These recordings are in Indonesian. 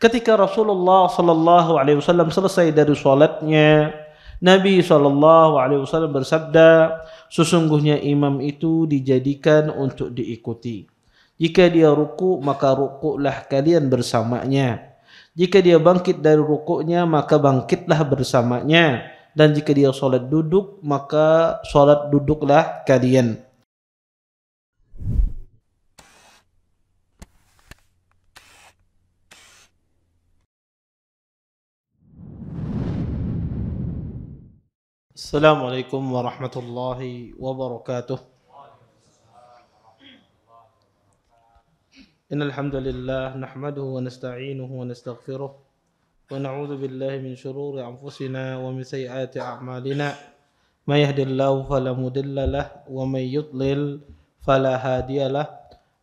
Ketika Rasulullah sallallahu alaihi wasallam selesai dari salatnya, Nabi sallallahu alaihi wasallam bersabda, sesungguhnya imam itu dijadikan untuk diikuti. Jika dia ruku, maka rukuklah kalian bersamanya. Jika dia bangkit dari rukuknya, maka bangkitlah bersamanya. Dan jika dia salat duduk, maka salat duduklah kalian. Assalamualaikum warahmatullahi wabarakatuh. Innal hamdalillah nahmaduhu wa nasta'inuhu wa nastaghfiruh wa na'udzu billahi min shururi anfusina wa min sayyiati a'malina. May yahdihillahu fala mudilla lahu wa may yudlil fala hadiya lahu.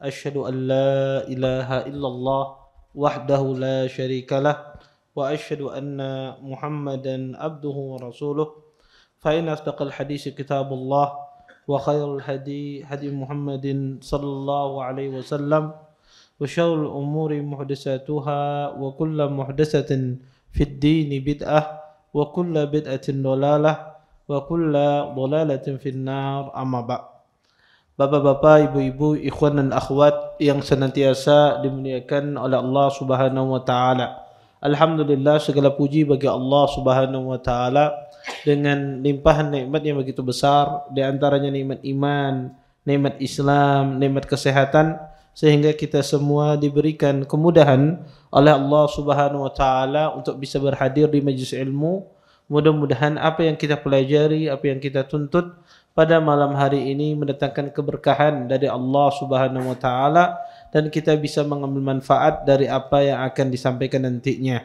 Asyhadu an la ilaha illallah wahdahu la syarika lahu wa asyhadu anna Muhammadan abduhu wa rasuluh. فإن أصدق الحديث كتاب الله وخير الهدي هدي محمد صلى الله عليه وسلم وشر الأمور محدثاتها وكل محدثة في الدين بدعة وكل بدعة ضلالة وكل ضلالة في النار أما بعد. Bapak-bapak, ibu-ibu, ikhwan dan akhwat yang senantiasa dimuliakan oleh Allah Subhanahu wa taala. Alhamdulillah, segala puji bagi Allah Subhanahu wa taala dengan limpahan nikmat yang begitu besar, di antaranya nikmat iman, nikmat Islam, nikmat kesehatan, sehingga kita semua diberikan kemudahan oleh Allah Subhanahu wa taala untuk bisa berhadir di majelis ilmu. Mudah-mudahan apa yang kita pelajari, apa yang kita tuntut pada malam hari ini mendatangkan keberkahan dari Allah Subhanahu wa taala dan kita bisa mengambil manfaat dari apa yang akan disampaikan nantinya.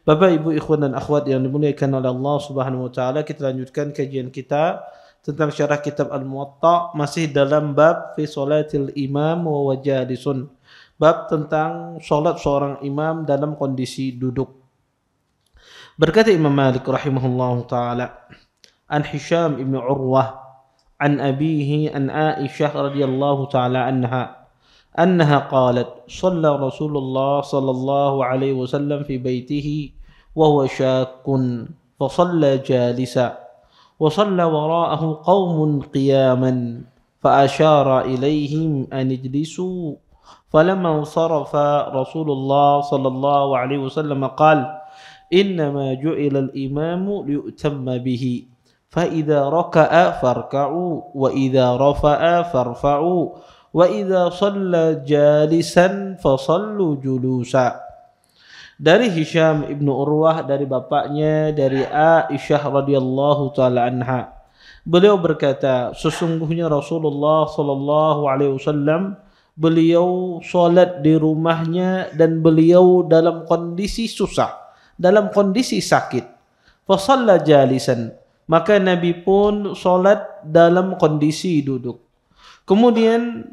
Bapak, Ibu, ikhwan dan akhwat yang dimuliakan oleh Allah Subhanahu wa taala, kita lanjutkan kajian kita tentang syarah kitab Al-Muwatta, masih dalam bab fi salatil imam wa wajalisun. Bab tentang salat seorang imam dalam kondisi duduk. Berkata Imam Malik rahimahullahu taala, an Hisham ibn Urwah an abihi an Aisyah radhiyallahu taala أنها قالت صلى رسول الله صلى الله عليه وسلم في بيته وهو شاك فصلى جالسا وصلى وراءه قوم قياما فأشار إليهم أن اجلسوا فلما انصرف رسول الله صلى الله عليه وسلم قال إنما جعل الإمام ليؤتم به فإذا ركع فاركعوا وإذا رفع فارفعوا وَإِذَا صَلَّى جَالِسًا فَصَلُّوا جُلُوسًا. Dari Hisham ibnu Urwah, dari bapaknya, dari Aisyah radhiyallahu taala anha. Beliau berkata, sesungguhnya Rasulullah sallallahu alaihi wasallam beliau salat di rumahnya dan beliau dalam kondisi susah, dalam kondisi sakit. Fa shalla jalisan, maka Nabi pun salat dalam kondisi duduk. Kemudian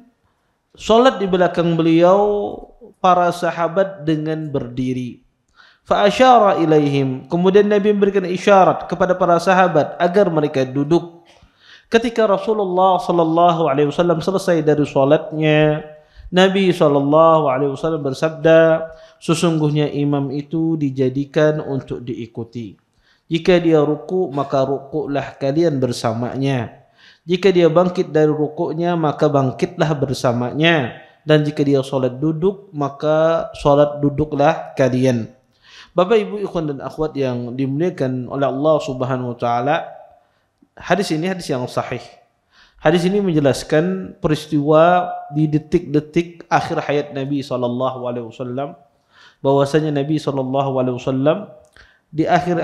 salat di belakang beliau para sahabat dengan berdiri. Fa asyara ilaihim, kemudian Nabi memberikan isyarat kepada para sahabat agar mereka duduk. Ketika Rasulullah sallallahu alaihi wasallam selesai dari salatnya, Nabi sallallahu alaihi wasallam bersabda, sesungguhnya imam itu dijadikan untuk diikuti. Jika dia ruku, maka rukuklah kalian bersamanya. Jika dia bangkit dari rukuknya, maka bangkitlah bersamanya. Dan jika dia salat duduk, maka salat duduklah kalian. Bapak, Ibu, ikhwan dan akhwat yang dimuliakan oleh Allah Subhanahu wa taala, hadis ini hadis yang sahih. Hadis ini menjelaskan peristiwa di detik-detik akhir hayat Nabi sallallahu alaihi wasallam, bahwasanya Nabi sallallahu alaihi wasallam di akhir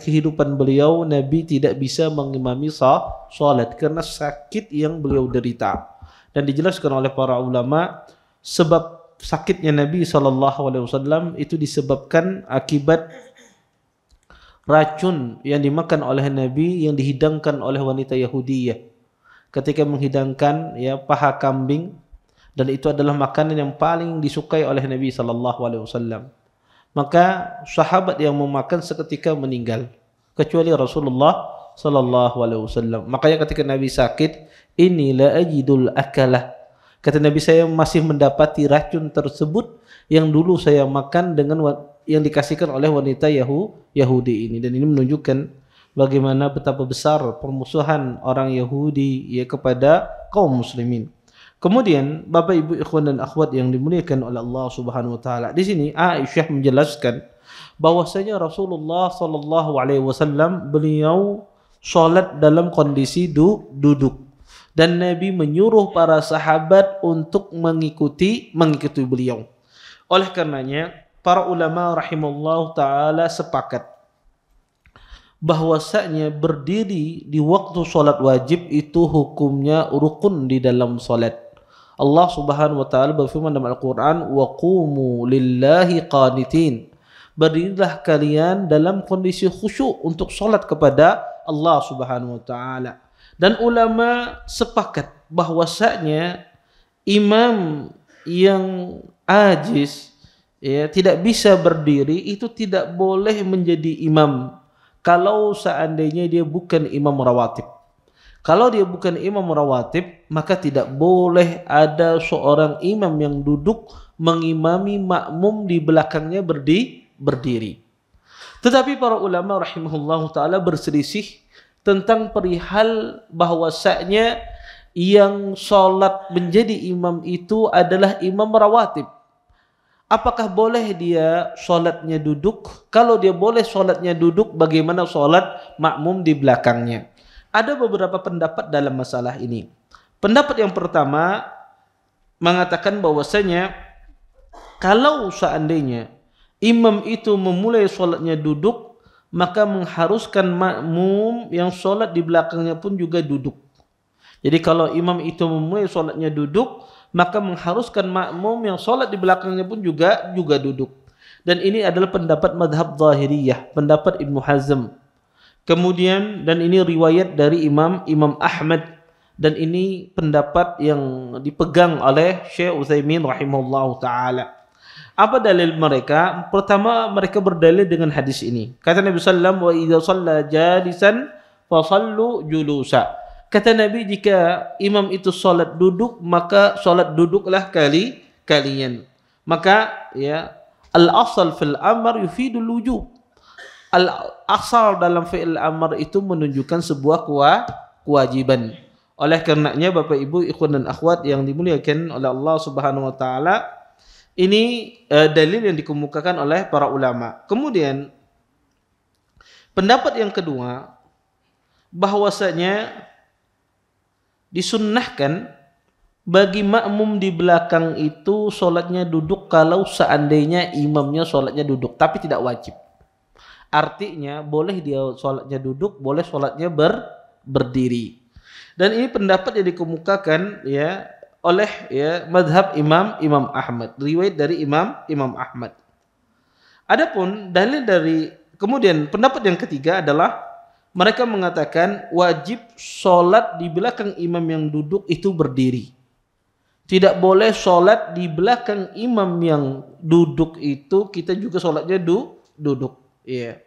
kehidupan beliau, Nabi tidak bisa mengimami salat karena sakit yang beliau derita. Dan dijelaskan oleh para ulama, sebab sakitnya Nabi SAW itu disebabkan akibat racun yang dimakan oleh Nabi yang dihidangkan oleh wanita Yahudiyah. Ketika menghidangkan paha kambing, dan itu adalah makanan yang paling disukai oleh Nabi SAW. Maka sahabat yang memakan seketika meninggal, kecuali Rasulullah sallallahu alaihi wasallam. Makanya ketika Nabi sakit, ini la ajidul akalah. Kata Nabi, saya masih mendapati racun tersebut yang dulu saya makan dengan yang dikasihkan oleh wanita Yahudi ini, dan ini menunjukkan bagaimana betapa besar permusuhan orang Yahudi ya kepada kaum muslimin. Kemudian Bapak Ibu ikhwan dan akhwat yang dimuliakan oleh Allah Subhanahu wa taala, di sini Aisyah menjelaskan bahwasanya Rasulullah sallallahu alaihi wasallam beliau salat dalam kondisi duduk, dan Nabi menyuruh para sahabat untuk mengikuti beliau. Oleh karenanya para ulama rahimallahu taala sepakat bahwasanya berdiri di waktu salat wajib itu hukumnya rukun di dalam salat. Allah Subhanahu wa taala berfirman dalam Al-Qur'an, "Wa qumu lillahi qanitin." Berdirilah kalian dalam kondisi khusyuk untuk salat kepada Allah Subhanahu wa taala. Dan ulama sepakat bahwasanya imam yang ajiz ya tidak bisa berdiri itu tidak boleh menjadi imam kalau seandainya dia bukan imam rawatib. Kalau dia bukan imam rawatib, maka tidak boleh ada seorang imam yang duduk mengimami makmum di belakangnya berdiri. Tetapi para ulama rahimahullahu taala berselisih tentang perihal bahwasanya yang salat menjadi imam itu adalah imam rawatib. Apakah boleh dia salatnya duduk? Kalau dia boleh salatnya duduk, bagaimana salat makmum di belakangnya? Ada beberapa pendapat dalam masalah ini. Pendapat yang pertama mengatakan bahwasanya kalau seandainya imam itu memulai salatnya duduk, maka mengharuskan makmum yang salat di belakangnya pun juga duduk. Jadi kalau imam itu memulai salatnya duduk, maka mengharuskan makmum yang salat di belakangnya pun juga duduk. Dan ini adalah pendapat madhab Zahiriyah, pendapat Ibnu Hazm. Kemudian, dan ini riwayat dari Imam Ahmad, dan ini pendapat yang dipegang oleh Syekh Utsaimin rahimahullahu taala. Apa dalil mereka? Pertama, mereka berdalil dengan hadis ini. Kata Nabi sallallahu alaihi wasallam, "Wa idza shalla jalisan fa sallu julusa." Kata Nabi, jika imam itu salat duduk, maka salat duduklah kalian. Maka ya, al-asal fil amr yufidul wujub. Al-asal dalam fi'il amr itu menunjukkan sebuah kewajiban. Oleh karenanya Bapak Ibu ikhwan dan akhwat yang dimuliakan oleh Allah Subhanahu wa taala, ini dalil yang dikemukakan oleh para ulama. Kemudian pendapat yang kedua, bahwasanya disunnahkan bagi makmum di belakang itu sholatnya duduk kalau seandainya imamnya sholatnya duduk, tapi tidak wajib. Artinya boleh dia sholatnya duduk, boleh sholatnya berdiri. Dan ini pendapat yang dikemukakan ya oleh ya madhab Imam Ahmad, riwayat dari Imam Ahmad. Adapun dalil dari kemudian pendapat yang ketiga adalah mereka mengatakan wajib sholat di belakang imam yang duduk itu berdiri. Tidak boleh sholat di belakang imam yang duduk itu kita juga sholatnya duduk. Iya.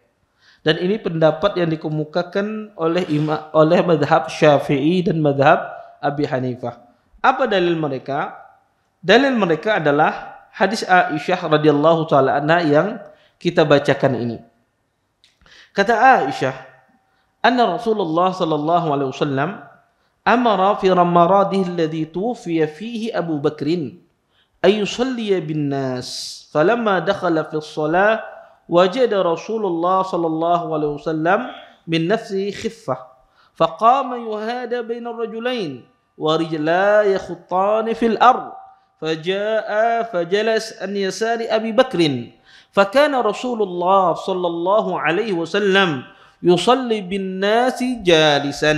Dan ini pendapat yang dikemukakan oleh madhab Syafi'i dan madhab Abi Hanifah. Apa dalil mereka? Dalil mereka adalah hadis Aisyah radhiyallahu taala anha yang kita bacakan ini. Kata Aisyah, anna Rasulullah sallallahu alaihi wasallam amara fi ramadhihi alladhi tuwfiya fihi Abu Bakrin ay yusalli bin nas. Falamma dakhala fi as-salah wajada Rasulullah sallallahu alaihi wasallam min nafsihi khiffah. Faqama yuhada baina ar-rajulain ورجلا يخطان في الأرض فجاء فجلس عن يسار أبي بكر فكان رسول الله صلى الله عليه وسلم يصلي بالناس جالسا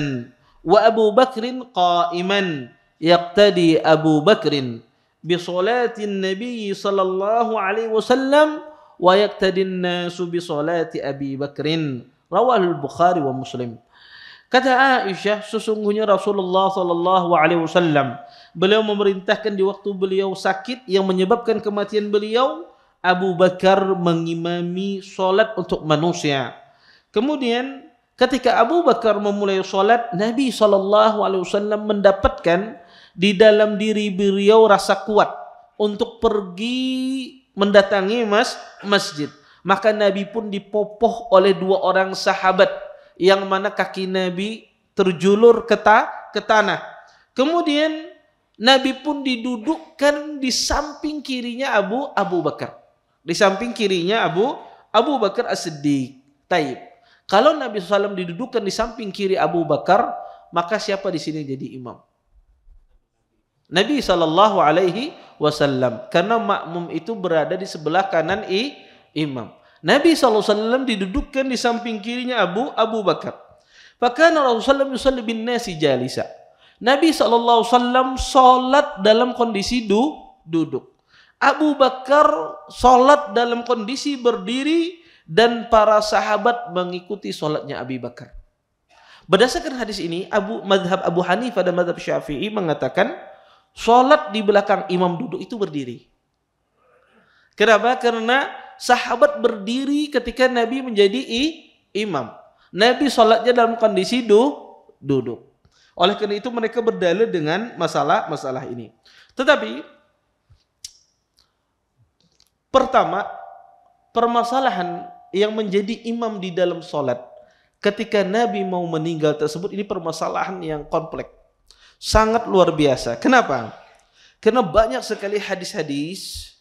وأبو بكر قائما يقتدي أبو بكر بصلاة النبي صلى الله عليه وسلم ويقتدي الناس بصلاة أبي بكر رواه البخاري ومسلم. Kata Aisyah, sesungguhnya Rasulullah sallallahu alaihi wasallam beliau memerintahkan di waktu beliau sakit yang menyebabkan kematian beliau, Abu Bakar mengimami salat untuk manusia. Kemudian ketika Abu Bakar memulai salat, Nabi sallallahu alaihi wasallam mendapatkan di dalam diri beliau rasa kuat untuk pergi mendatangi masjid. Maka Nabi pun dipopoh oleh dua orang sahabat yang mana kaki Nabi terjulur ke tanah. Kemudian Nabi pun didudukkan di samping kirinya Abu Bakar. Di samping kirinya Abu Bakar As-Siddiq. Taib. Kalau Nabi SAW didudukkan di samping kiri Abu Bakar, maka siapa di sini jadi imam? Nabi SAW. Karena makmum itu berada di sebelah kanan imam. Nabi SAW didudukkan di samping kirinya Abu Bakar. Fakana Rasulullah yusalli bin nasi jalisa. Nabi SAW sholat dalam kondisi duduk. Abu Bakar sholat dalam kondisi berdiri dan para sahabat mengikuti sholatnya Abu Bakar. Berdasarkan hadis ini, madhab Abu Hanifah dan madhab Syafi'i mengatakan sholat di belakang imam duduk itu berdiri. Kenapa? Karena sahabat berdiri ketika Nabi menjadi imam. Nabi sholatnya dalam kondisi duduk. Oleh karena itu mereka berdalil dengan masalah ini. Tetapi pertama, permasalahan yang menjadi imam di dalam sholat ketika Nabi mau meninggal tersebut, ini permasalahan yang kompleks, sangat luar biasa. Kenapa? Karena banyak sekali hadis-hadis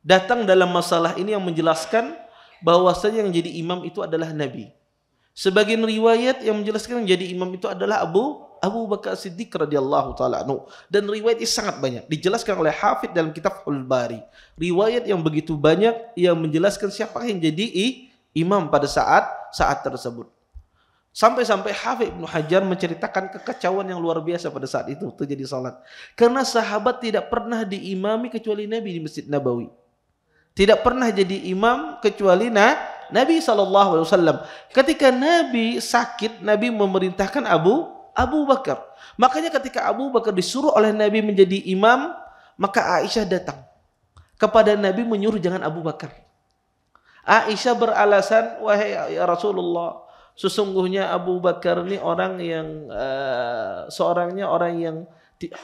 datang dalam masalah ini yang menjelaskan bahwasanya yang jadi imam itu adalah Nabi. Sebagian riwayat yang menjelaskan yang jadi imam itu adalah Abu Bakar Siddiq radhiyallahu taala anhu, dan riwayat ini sangat banyak dijelaskan oleh Hafidz dalam kitab Fathul Bari. Riwayat yang begitu banyak yang menjelaskan siapa yang jadi imam pada saat tersebut. Sampai-sampai Hafidz Ibnu Hajar menceritakan kekacauan yang luar biasa pada saat itu terjadi salat. Karena sahabat tidak pernah diimami kecuali Nabi di Masjid Nabawi. Tidak pernah jadi imam kecuali Nabi SAW. Ketika Nabi sakit, Nabi memerintahkan Abu Bakar. Makanya ketika Abu Bakar disuruh oleh Nabi menjadi imam, maka Aisyah datang kepada Nabi menyuruh jangan Abu Bakar. Aisyah beralasan, wahai ya Rasulullah, sesungguhnya Abu Bakar ini orang yang seorangnya orang yang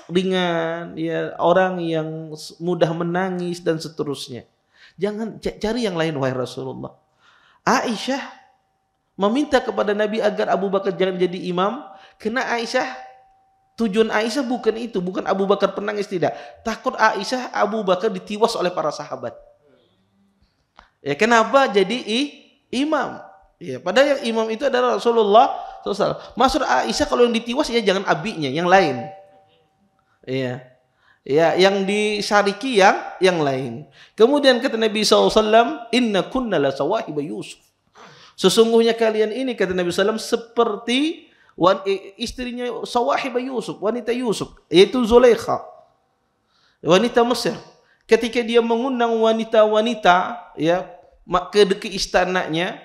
ringan, ya, orang yang mudah menangis dan seterusnya. Jangan cari yang lain wahai Rasulullah. Aisyah meminta kepada Nabi agar Abu Bakar jangan jadi imam, karena tujuan Aisyah bukan itu, bukan Abu Bakar penangis, tidak. Takut Aisyah Abu Bakar ditiwas oleh para sahabat. Ya, kenapa jadi imam? Ya, padahal yang imam itu adalah Rasulullah SAW. Maksud Aisyah kalau yang ditiwas ya jangan abinya, yang lain. Iya. Ya, yang disyariki yang lain. Kemudian kata Nabi SAW, inna kunna la sawahiba Yusuf. Sesungguhnya kalian ini, kata Nabi SAW, seperti istrinya sawahiba Yusuf, wanita Yusuf, yaitu Zulaikha, wanita Mesir. Ketika dia mengundang wanita-wanita ya ke istananya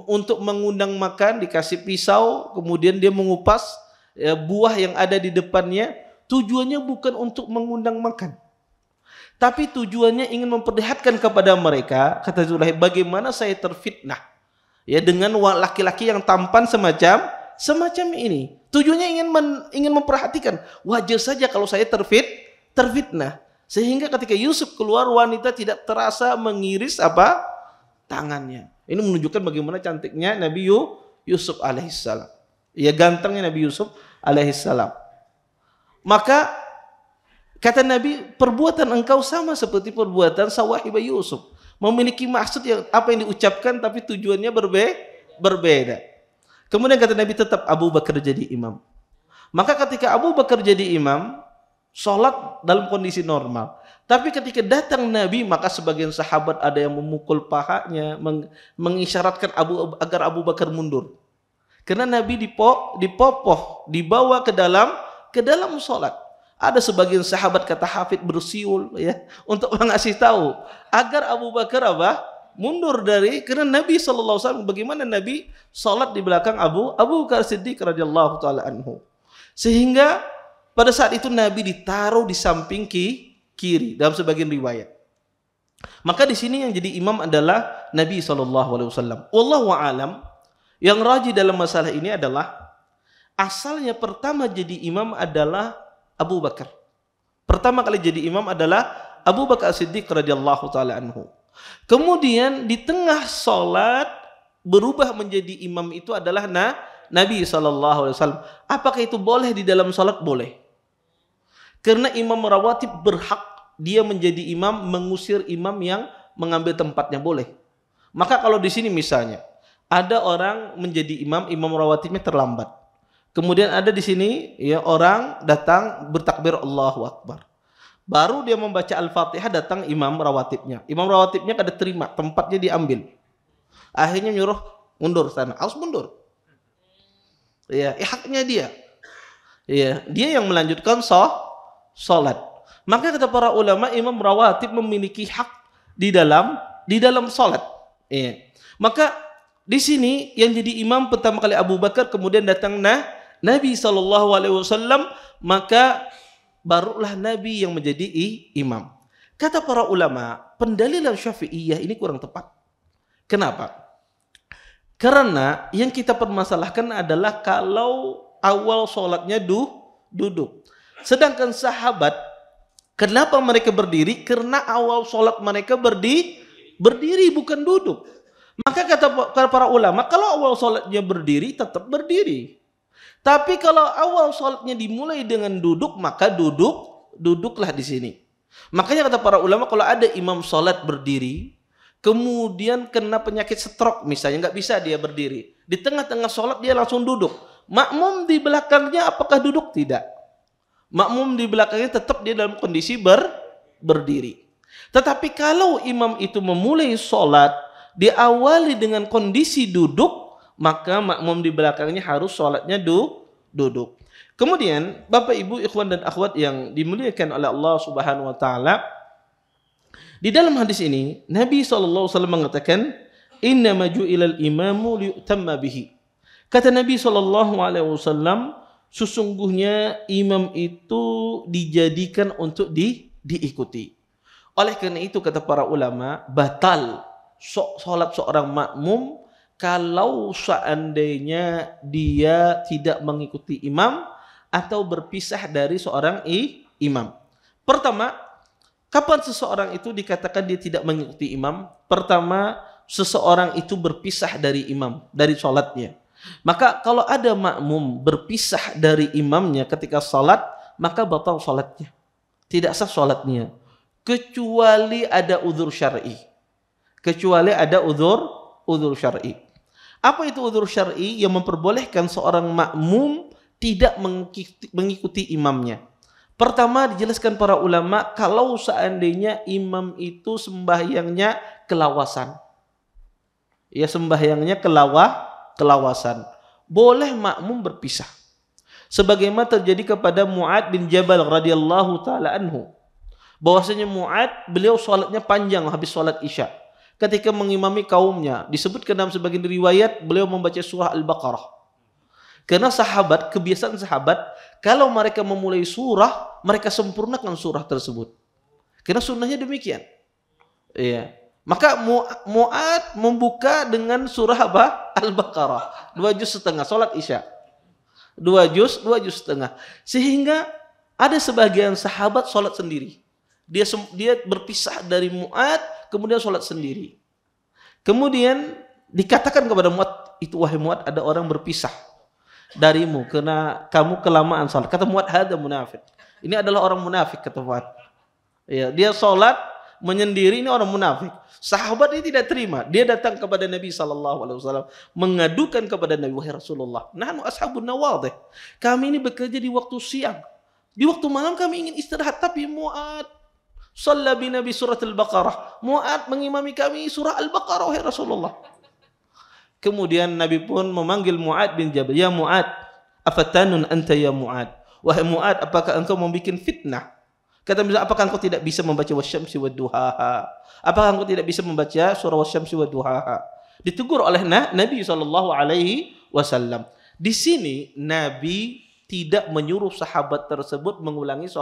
untuk mengundang makan, dikasih pisau, kemudian dia mengupas buah yang ada di depannya. Tujuannya bukan untuk mengundang makan, tapi tujuannya ingin memperlihatkan kepada mereka, kata Zulaikha, bagaimana saya terfitnah ya dengan laki-laki yang tampan semacam ini. Tujuannya ingin memperhatikan, wajar saja kalau saya terfitnah. Sehingga ketika Yusuf keluar, wanita tidak terasa mengiris tangannya. Ini menunjukkan bagaimana cantiknya Nabi Yusuf alaihissalam. Ya, gantengnya Nabi Yusuf alaihissalam. Maka kata Nabi, perbuatan engkau sama seperti perbuatan Sawahibah Yusuf, memiliki maksud yang apa yang diucapkan tapi tujuannya berbeda. Kemudian kata Nabi, tetap Abu Bakar jadi imam. Maka ketika Abu Bakar jadi imam, sholat dalam kondisi normal. Tapi ketika datang Nabi, maka sebagian sahabat ada yang memukul pahanya, mengisyaratkan agar Abu Bakar mundur. Karena Nabi dipopoh, dibawa ke dalam sholat. Ada sebagian sahabat, kata Hafidz, bersiul ya untuk mengasih tahu agar Abu Bakar mundur karena Nabi SAW, bagaimana Nabi sholat di belakang Abu Bakar Siddiq radhiyallahu taala anhu. Sehingga pada saat itu Nabi ditaruh di samping kiri dalam sebagian riwayat. Maka di sini yang jadi imam adalah Nabi SAW. Wallahu a'lam. Yang rajih dalam masalah ini adalah asalnya pertama jadi imam adalah Abu Bakar. Pertama kali jadi imam adalah Abu Bakar Siddiq radhiyallahu taala anhu. Kemudian di tengah sholat berubah menjadi imam itu adalah Nabi SAW. Apakah itu boleh di dalam sholat? Boleh. Karena imam rawatib berhak dia menjadi imam, mengusir imam yang mengambil tempatnya, boleh. Maka kalau di sini misalnya ada orang menjadi imam, imam rawatibnya terlambat. Kemudian ada di sini ya orang datang bertakbir Allahu Akbar. Baru dia membaca Al-Fatihah, datang imam rawatibnya. Imam rawatibnya kada terima, tempatnya diambil. Akhirnya nyuruh mundur sana, harus mundur. Ya, haknya dia. Ya, dia yang melanjutkan sholat. Maka kata para ulama, imam rawatib memiliki hak di dalam sholat. Ya. Maka di sini yang jadi imam pertama kali Abu Bakar, kemudian datang Nabi SAW, maka barulah Nabi yang menjadi imam. Kata para ulama, pendalilan Syafi'iyah ini kurang tepat. Kenapa? Karena yang kita permasalahkan adalah kalau awal sholatnya duduk. Sedangkan sahabat, kenapa mereka berdiri? Karena awal sholat mereka berdiri bukan duduk. Maka kata para ulama, kalau awal sholatnya berdiri, tetap berdiri. Tapi kalau awal sholatnya dimulai dengan duduk, maka duduklah di sini. Makanya kata para ulama, kalau ada imam sholat berdiri, kemudian kena penyakit stroke misalnya, nggak bisa dia berdiri, di tengah-tengah sholat dia langsung duduk, makmum di belakangnya apakah duduk? Tidak. Makmum di belakangnya tetap dia dalam kondisi berdiri. Tetapi kalau imam itu memulai sholat diawali dengan kondisi duduk, maka makmum di belakangnya harus sholatnya duduk. Kemudian Bapak Ibu ikhwan dan akhwat yang dimuliakan oleh Allah Subhanahu wa taala, di dalam hadis ini Nabi SAW mengatakan, innama ju'ilal imamu liyutamma bihi. Kata Nabi SAW, sesungguhnya imam itu dijadikan untuk diikuti. Oleh karena itu kata para ulama, batal sholat seorang makmum kalau seandainya dia tidak mengikuti imam atau berpisah dari seorang imam. Pertama, kapan seseorang itu dikatakan dia tidak mengikuti imam? Pertama, seseorang itu berpisah dari imam, dari sholatnya. Maka kalau ada makmum berpisah dari imamnya ketika sholat, maka batal sholatnya. Tidak sah sholatnya. Kecuali ada uzur syar'i. Kecuali ada uzur syar'i. Apa itu uzur syar'i? Yang memperbolehkan seorang makmum tidak mengikuti imamnya. Pertama dijelaskan para ulama, kalau seandainya imam itu sembahyangnya kelawasan. Ya, sembahyangnya kelawasan. Boleh makmum berpisah. Sebagaimana terjadi kepada Mu'ad bin Jabal radhiyallahu taala anhu. Bahwasanya Mu'ad, beliau sholatnya panjang habis sholat Isya. Ketika mengimami kaumnya, disebutkan dalam sebagian riwayat beliau membaca surah Al-Baqarah. Karena sahabat, kebiasaan sahabat, kalau mereka memulai surah, mereka sempurnakan surah tersebut. Karena sunnahnya demikian. Iya. Maka Mu'ad membuka dengan surah apa? Al-Baqarah. 2 juz setengah, sholat Isya. 2 juz setengah. Sehingga ada sebagian sahabat sholat sendiri. Dia berpisah dari Mu'ad, kemudian sholat sendiri. Kemudian dikatakan kepada Mu'ad, itu wahai Mu'ad, ada orang berpisah darimu karena kamu kelamaan sholat. Kata Mu'ad, hada munafik. Ini adalah orang munafik, kata Mu'ad. Ya, dia sholat menyendiri, ini orang munafik. Sahabat ini tidak terima. Dia datang kepada Nabi SAW, mengadukan kepada Nabi, wahai Rasulullah, nahnu ashabun nawadih. Kami ini bekerja di waktu siang. Di waktu malam kami ingin istirahat, tapi Mu'ad shalla bina bi surat Al-Baqarah. Mu'ad mengimami kami surah Al-Baqarah, wahai Rasulullah. Kemudian Nabi pun memanggil Mu'ad bin Jabal, ya Mu'ad, afatanun anta ya Mu'ad. Wahai Mu'ad, apakah engkau membuat fitnah? Kata Nabi, apakah engkau tidak bisa membaca wasyamsi wadduhaha? Apakah engkau tidak bisa membaca surah wasyamsi wadduhaha? Ditegur oleh Nabi SAW. Di sini Nabi tidak menyuruh sahabat tersebut mengulangi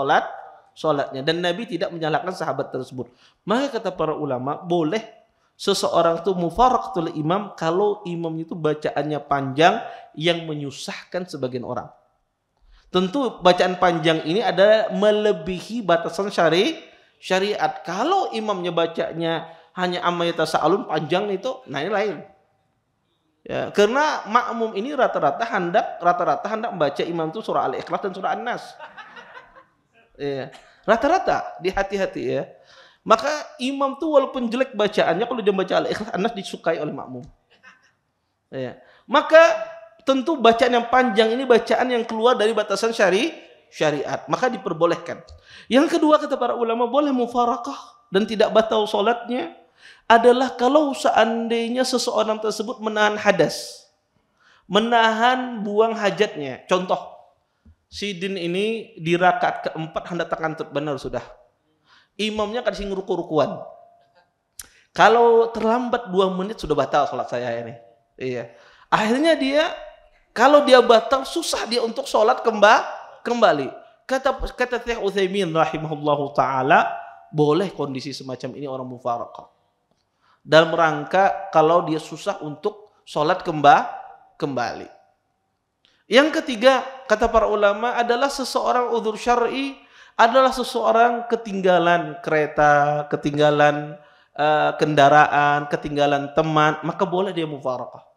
sholatnya, dan Nabi tidak menyalahkan sahabat tersebut. Maka kata para ulama, boleh seseorang itu mufaraqatul imam kalau imam itu bacaannya panjang yang menyusahkan sebagian orang. Tentu bacaan panjang ini ada melebihi batasan syariat. Kalau imamnya bacanya hanya amma yatasaalun panjang itu, nah ini lain. Ya, karena makmum ini rata-rata hendak membaca imam itu surah Al-Ikhlas dan surah An-Nas. Ya, rata-rata hati-hati ya. Maka imam tuh walaupun jelek bacaannya, kalau dia baca Al-Ikhlas An-Nas disukai oleh makmum. Ya. Maka tentu bacaan yang panjang ini bacaan yang keluar dari batasan syariat, maka diperbolehkan. Yang kedua kata para ulama, boleh mufarakah dan tidak batal sholatnya adalah kalau seandainya seseorang tersebut menahan hadas, menahan buang hajatnya. Contoh, si Din ini di rakaat keempat hendak takantut, benar sudah. Imamnya kasih ruku-rukuan. Kalau terlambat 2 menit sudah batal sholat saya ini. Iya. Akhirnya kalau dia batal susah dia untuk sholat kembali. Kata Syekh Utsaimin rahimahullahu taala, boleh kondisi semacam ini orang mufarakah. Dalam rangka kalau dia susah untuk sholat kembali. Yang ketiga, kata para ulama adalah seseorang udzur syar'i, adalah seseorang ketinggalan kereta, ketinggalan kendaraan, ketinggalan teman, maka boleh dia mufarakah.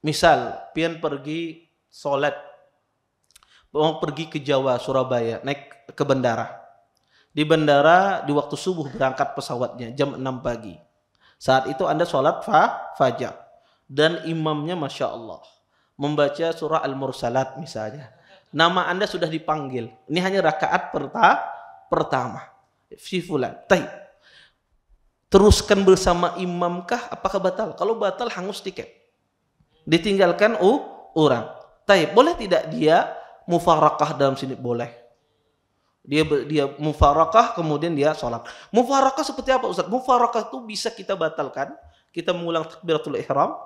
Misal, pian pergi sholat, mau pergi ke Jawa, Surabaya, naik ke bandara. Di bandara, di waktu subuh berangkat pesawatnya, jam 6 pagi. Saat itu Anda sholat fajar. Dan imamnya Masya Allah membaca surah Al-Mursalat misalnya. Nama Anda sudah dipanggil. Ini hanya rakaat pertama. Si fulan. Teruskan bersama imamkah? Apakah batal? Kalau batal, hangus tiket. Ditinggalkan orang. Boleh tidak dia mufarakah dalam sini? Boleh. Dia mufarakah kemudian dia sholat. Mufarakah seperti apa Ustaz? Mufarakah itu bisa kita batalkan, kita mengulang takbiratul ihram,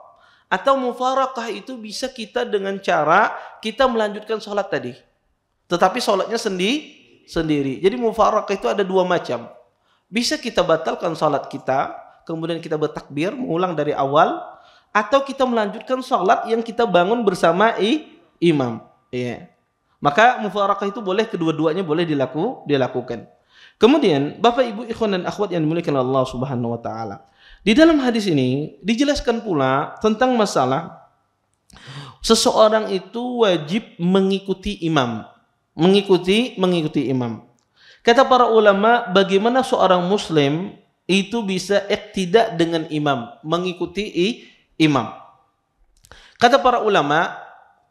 atau mufarakah itu bisa kita dengan cara kita melanjutkan sholat tadi, tetapi sholatnya sendiri. Jadi mufarakah itu ada 2 macam. Bisa kita batalkan sholat kita, kemudian kita bertakbir, mengulang dari awal, atau kita melanjutkan sholat yang kita bangun bersama imam. Iya. Maka mufarakah itu boleh, kedua-duanya boleh dilakukan. Kemudian Bapak Ibu ikhwan dan akhwat yang dimuliakan Allah Subhanahu wa taala. Di dalam hadis ini dijelaskan pula tentang masalah seseorang itu wajib mengikuti imam. Mengikuti imam. Kata para ulama, bagaimana seorang muslim itu bisa iqtida dengan imam, mengikuti imam. Kata para ulama,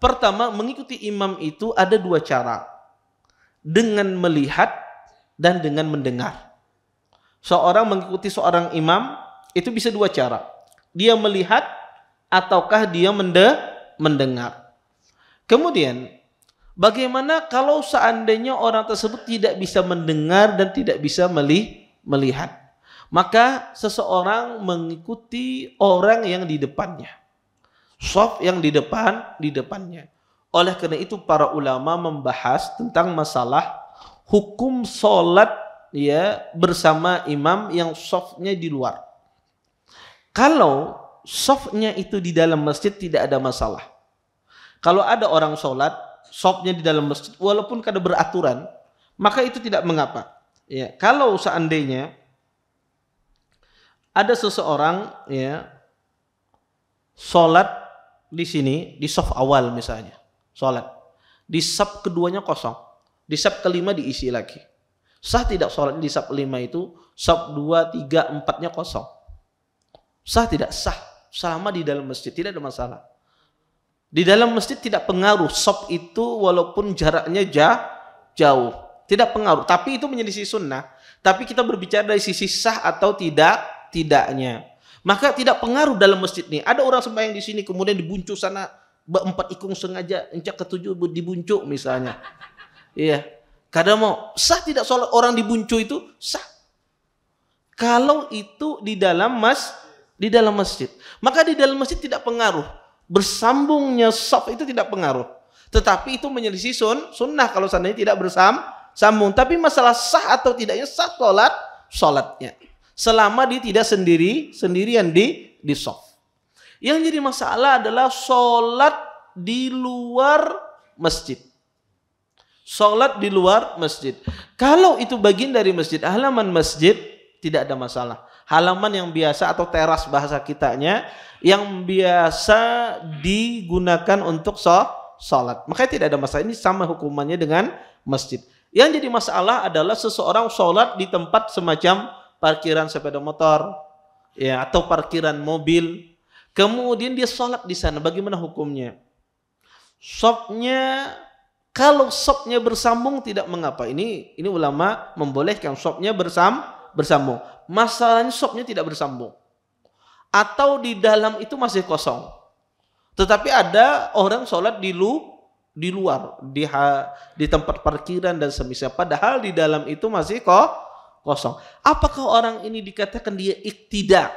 pertama, mengikuti imam itu ada 2 cara. Dengan melihat dan dengan mendengar. Seorang mengikuti seorang imam itu bisa 2 cara. Dia melihat ataukah dia mendengar. Kemudian, bagaimana kalau seandainya orang tersebut tidak bisa mendengar dan tidak bisa melihat? Maka seseorang mengikuti orang yang di depannya. Shaf yang di depannya. Oleh karena itu para ulama membahas tentang masalah hukum sholat ya bersama imam yang shafnya di luar. Kalau shafnya itu di dalam masjid tidak ada masalah. Kalau ada orang sholat shafnya di dalam masjid walaupun kada beraturan, maka itu tidak mengapa. Ya, kalau seandainya ada seseorang ya sholat di sini, di saf awal misalnya, sholat. Di saf keduanya kosong. Di saf kelima diisi lagi. Sah tidak sholat di saf kelima itu, saf 2, 3, 4-nya kosong. Sah tidak? Sah. Selama di dalam masjid, tidak ada masalah. Di dalam masjid tidak pengaruh. Saf itu walaupun jaraknya jauh. Tidak pengaruh. Tapi itu menjadi sunnah. Tapi kita berbicara dari sisi sah atau tidaknya. Maka tidak pengaruh dalam masjid nih. Ada orang sembahyang di sini kemudian dibuncuk sana 4 ikung sengaja encak ke-7 dibuncuk misalnya. Iya. Kadang mau sah tidak sholat orang dibuncuk itu? Sah. Kalau itu di dalam masjid. Maka di dalam masjid tidak pengaruh. Bersambungnya shaf itu tidak pengaruh. Tetapi itu menyelisih sunnah kalau seandainya tidak bersambung. Tapi masalah sah atau tidaknya sah sholatnya. Selama dia tidak sendirian di shaf. Yang jadi masalah adalah sholat di luar masjid. Sholat di luar masjid. Kalau itu bagian dari masjid, halaman masjid, tidak ada masalah. halaman yang biasa atau teras bahasa kitanya yang biasa digunakan untuk sholat. Makanya tidak ada masalah, ini sama hukumannya dengan masjid. Yang jadi masalah adalah seseorang sholat di tempat semacam parkiran sepeda motor, ya, atau parkiran mobil. Kemudian dia sholat di sana, bagaimana hukumnya? Shopnya, kalau shopnya bersambung tidak mengapa. Ini ulama membolehkan shopnya bersambung. Masalahnya shopnya tidak bersambung, atau di dalam itu masih kosong. Tetapi ada orang sholat di luar, di tempat parkiran dan semisal. Padahal di dalam itu masih kosong. Apakah orang ini dikatakan dia iktidak,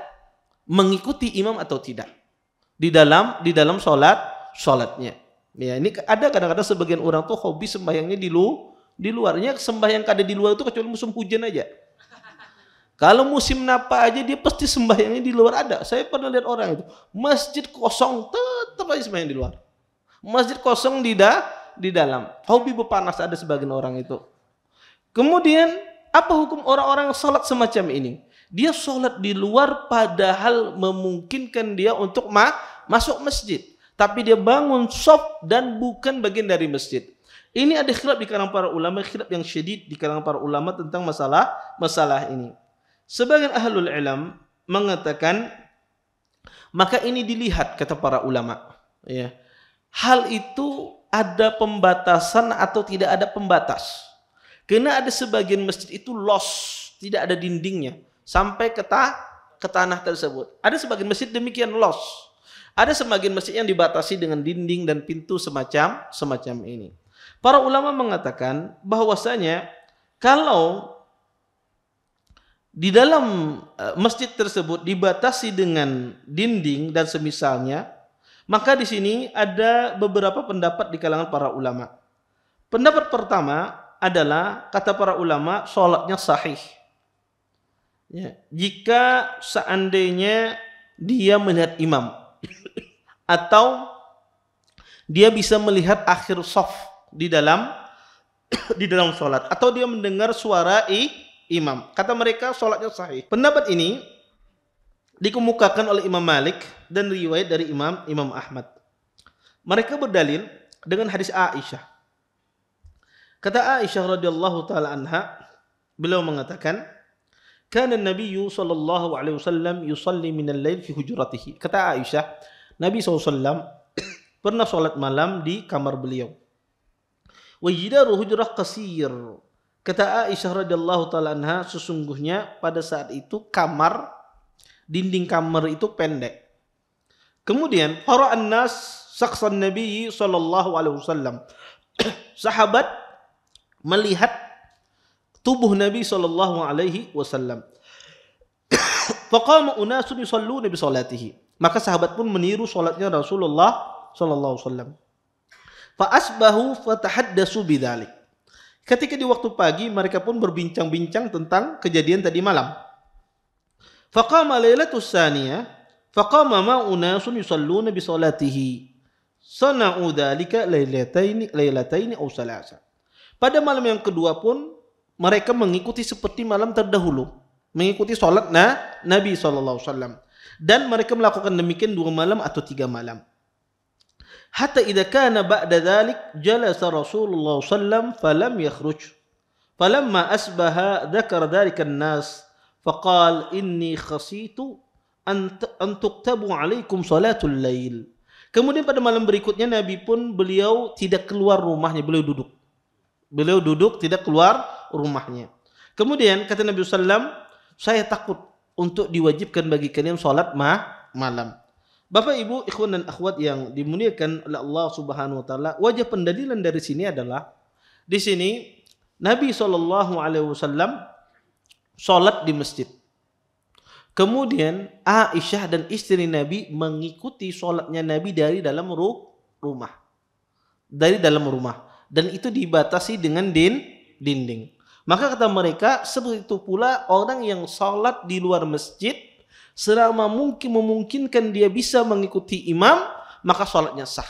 mengikuti imam atau tidak di dalam sholatnya? Ya, ini ada kadang-kadang sebagian orang tuh hobi sembahyangnya di luarnya. Sembahyang kada di luar itu kecuali musim hujan aja. Kalau musim napa aja dia pasti sembahyangnya di luar ada. Saya pernah lihat orang itu masjid kosong tetap aja sembahyang di luar. Masjid kosong di dalam. Hobi berpanas ada sebagian orang itu. Kemudian apa hukum orang-orang yang sholat semacam ini? Dia sholat di luar padahal memungkinkan dia untuk masuk masjid. Tapi dia bangun shop dan bukan bagian dari masjid. Ini ada khilaf di kalangan para ulama, khilaf yang syadid di kalangan para ulama tentang masalah ini. Sebagian ahlul ilm mengatakan, maka ini dilihat kata para ulama, ya. Hal itu ada pembatasan atau tidak ada pembatas. Karena ada sebagian masjid itu los, tidak ada dindingnya sampai ke tanah tersebut. Ada sebagian masjid demikian los. Ada sebagian masjid yang dibatasi dengan dinding dan pintu semacam ini. Para ulama mengatakan bahwasanya kalau di dalam masjid tersebut dibatasi dengan dinding dan semisalnya, maka di sini ada beberapa pendapat di kalangan para ulama. Pendapat pertama adalah kata para ulama sholatnya sahih. Ya, jika seandainya dia melihat imam atau dia bisa melihat akhir shaf di dalam sholat, atau dia mendengar suara imam, kata mereka sholatnya sahih. Pendapat ini dikemukakan oleh Imam Malik dan riwayat dari Imam Ahmad. Mereka berdalil dengan hadis Aisyah. Kata Aisyah radhiyallahu taala anha, beliau mengatakan, "Kana an-nabiyyu sallallahu alaihi wasallam yusalli min al-lail fi hujratihi." Kata Aisyah, Nabi SAW pernah sholat malam di kamar beliau. Wa jidaru hujrah qasir. Kata Aisyah radhiyallahu taala anha, sesungguhnya pada saat itu dinding kamar itu pendek. Kemudian para an-nas saksan Nabi sallallahu alaihi wasallam. Sahabat melihat tubuh Nabi sallallahu alaihi wasallam. Faqama unasun yusalluna bi salatihi. Maka sahabat pun meniru salatnya Rasulullah sallallahu alaihi wasallam. Fa asbahu fatahaddasu bidzalik. Ketika di waktu pagi mereka pun berbincang-bincang tentang kejadian tadi malam. Faqama lailatus saniyah faqama ma unasun yusalluna bi salatihi. Sana'u dzalika lailataini aw salasa. Pada malam yang kedua pun mereka mengikuti seperti malam terdahulu, mengikuti salat Nabi sallallahu alaihi wasallam, dan mereka melakukan demikian 2 malam atau 3 malam. Hatta idza kana ba'da dzalik jalasa Rasulullah sallam falam yakhruj. Falamma asbaha dzakara dzalika an-nas faqala inni khasitu an tuktabu alaikum salatul lail. Kemudian pada malam berikutnya Nabi pun beliau tidak keluar rumahnya, beliau duduk. Beliau duduk tidak keluar rumahnya. Kemudian kata Nabi sallam, saya takut untuk diwajibkan bagi kalian salat malam. Bapak Ibu, ikhwan dan akhwat yang dimuliakan oleh Allah Subhanahu wa taala, wajah pendalilan dari sini adalah di sini Nabi sallallahu alaihi wasallam salat di masjid. Kemudian Aisyah dan istri Nabi mengikuti salatnya Nabi dari dalam rumah. Dari dalam rumah, dan itu dibatasi dengan dinding. Maka kata mereka, seperti itu pula orang yang salat di luar masjid, selama memungkinkan dia bisa mengikuti imam, maka salatnya sah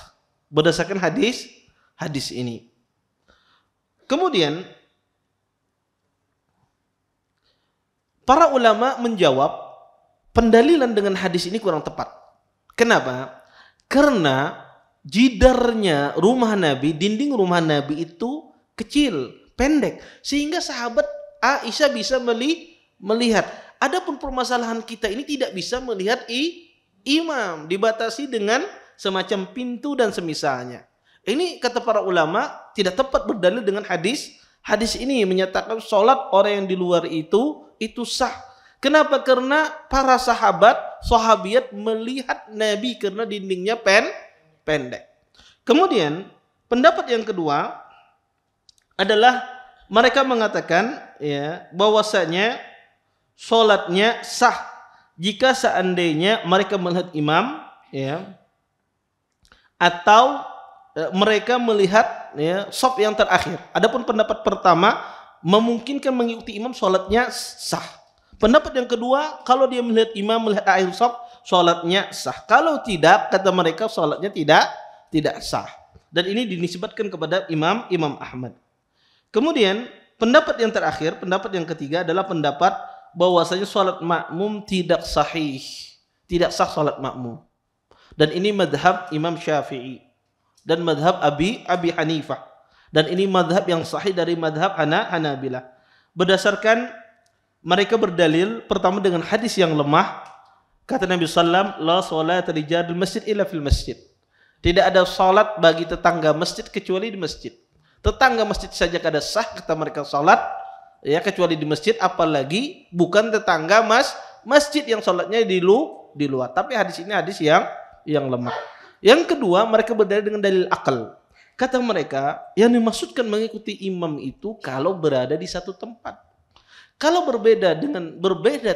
berdasarkan hadis ini. Kemudian para ulama menjawab pendalilan dengan hadis ini kurang tepat. Kenapa? Karena jidarnya rumah Nabi, dinding rumah Nabi itu kecil, pendek, sehingga sahabat Aisyah bisa melihat. Adapun permasalahan kita ini tidak bisa melihat imam, dibatasi dengan semacam pintu dan semisalnya. Ini kata para ulama tidak tepat berdalil dengan hadis. Hadis ini menyatakan sholat orang yang di luar itu sah. Kenapa? Karena para sahabiat melihat Nabi karena dindingnya pendek. Kemudian pendapat yang kedua adalah mereka mengatakan ya bahwasanya sholatnya sah jika seandainya mereka melihat imam ya atau mereka melihat ya shaf yang terakhir. Adapun pendapat pertama memungkinkan mengikuti imam, sholatnya sah. Pendapat yang kedua, kalau dia melihat imam melihat akhir shaf, sholatnya sah. Kalau tidak, kata mereka sholatnya tidak sah. Dan ini dinisbatkan kepada Imam Ahmad. Kemudian pendapat yang terakhir, pendapat yang ketiga adalah pendapat bahwasanya sholat makmum tidak sahih, tidak sah sholat makmum. Dan ini madhab Imam Syafi'i dan madhab Abi Hanifah. Dan ini madhab yang sahih dari madhab Hanabilah. Berdasarkan mereka berdalil pertama dengan hadis yang lemah. Kata Nabi SAW, la salata li jaril masjid illa fil masjid. Tidak ada salat bagi tetangga masjid kecuali di masjid. Tetangga masjid saja kada sah kata mereka salat ya kecuali di masjid, apalagi bukan tetangga masjid yang salatnya di luar. Tapi hadis ini hadis yang lemah. Yang kedua, mereka berdalil dengan dalil akal. Kata mereka, yang dimaksudkan mengikuti imam itu kalau berada di satu tempat. Kalau berbeda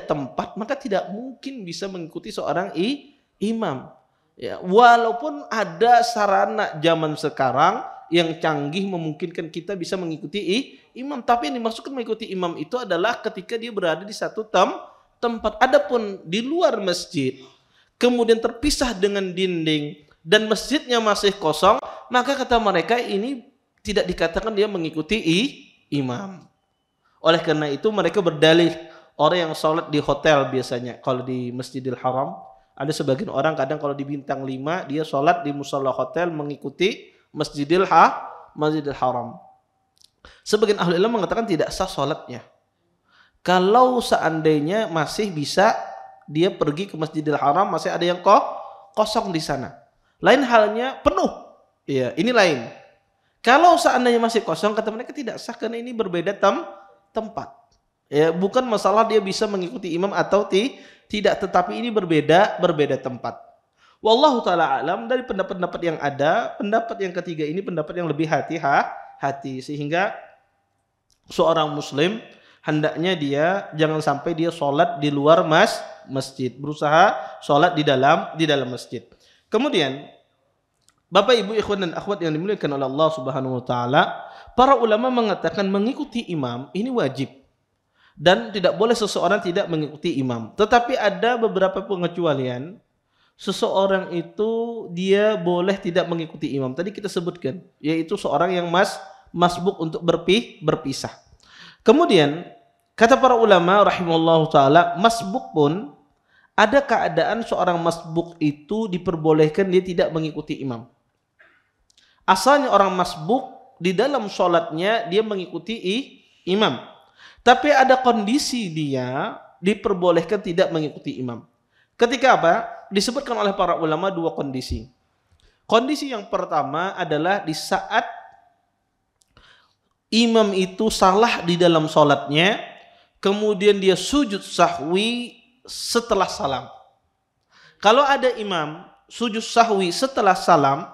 tempat, maka tidak mungkin bisa mengikuti seorang imam. Ya, walaupun ada sarana zaman sekarang yang canggih memungkinkan kita bisa mengikuti imam, tapi yang dimaksudkan mengikuti imam itu adalah ketika dia berada di satu tempat. Adapun di luar masjid, kemudian terpisah dengan dinding, dan masjidnya masih kosong, maka kata mereka ini tidak dikatakan dia mengikuti imam. Oleh karena itu mereka berdalih orang yang sholat di hotel biasanya, kalau di Masjidil Haram, ada sebagian orang kadang kalau di bintang 5 dia sholat di musalla hotel mengikuti Masjidil Haram. Sebagian ahli ilmu mengatakan tidak sah sholatnya. Kalau seandainya masih bisa dia pergi ke Masjidil Haram, masih ada yang kosong di sana. Lain halnya penuh. Ya, ini lain. Kalau seandainya masih kosong, kata mereka tidak sah karena ini berbeda tempat. Ya, bukan masalah dia bisa mengikuti imam atau tidak, tetapi ini berbeda tempat. Wallahu taala alam. Dari pendapat-pendapat yang ada, pendapat yang ketiga ini pendapat yang lebih hati-hati, sehingga seorang muslim hendaknya dia jangan sampai dia sholat di luar masjid, berusaha sholat di dalam masjid. Kemudian Bapak Ibu ikhwan dan akhwat yang dimuliakan oleh Allah Subhanahu wa taala, para ulama mengatakan mengikuti imam ini wajib dan tidak boleh seseorang tidak mengikuti imam. Tetapi ada beberapa pengecualian. Seseorang itu dia boleh tidak mengikuti imam. Tadi kita sebutkan, yaitu seorang yang masbuk untuk berpisah. Kemudian kata para ulama rahimallahu taala, masbuk pun ada keadaan seorang masbuk itu diperbolehkan dia tidak mengikuti imam. Asalnya orang masbuk di dalam sholatnya dia mengikuti imam. Tapi ada kondisi dia diperbolehkan tidak mengikuti imam. Ketika apa? Disebutkan oleh para ulama dua kondisi. Kondisi yang pertama adalah di saat imam itu salah di dalam sholatnya, kemudian dia sujud sahwi setelah salam. Kalau ada imam sujud sahwi setelah salam,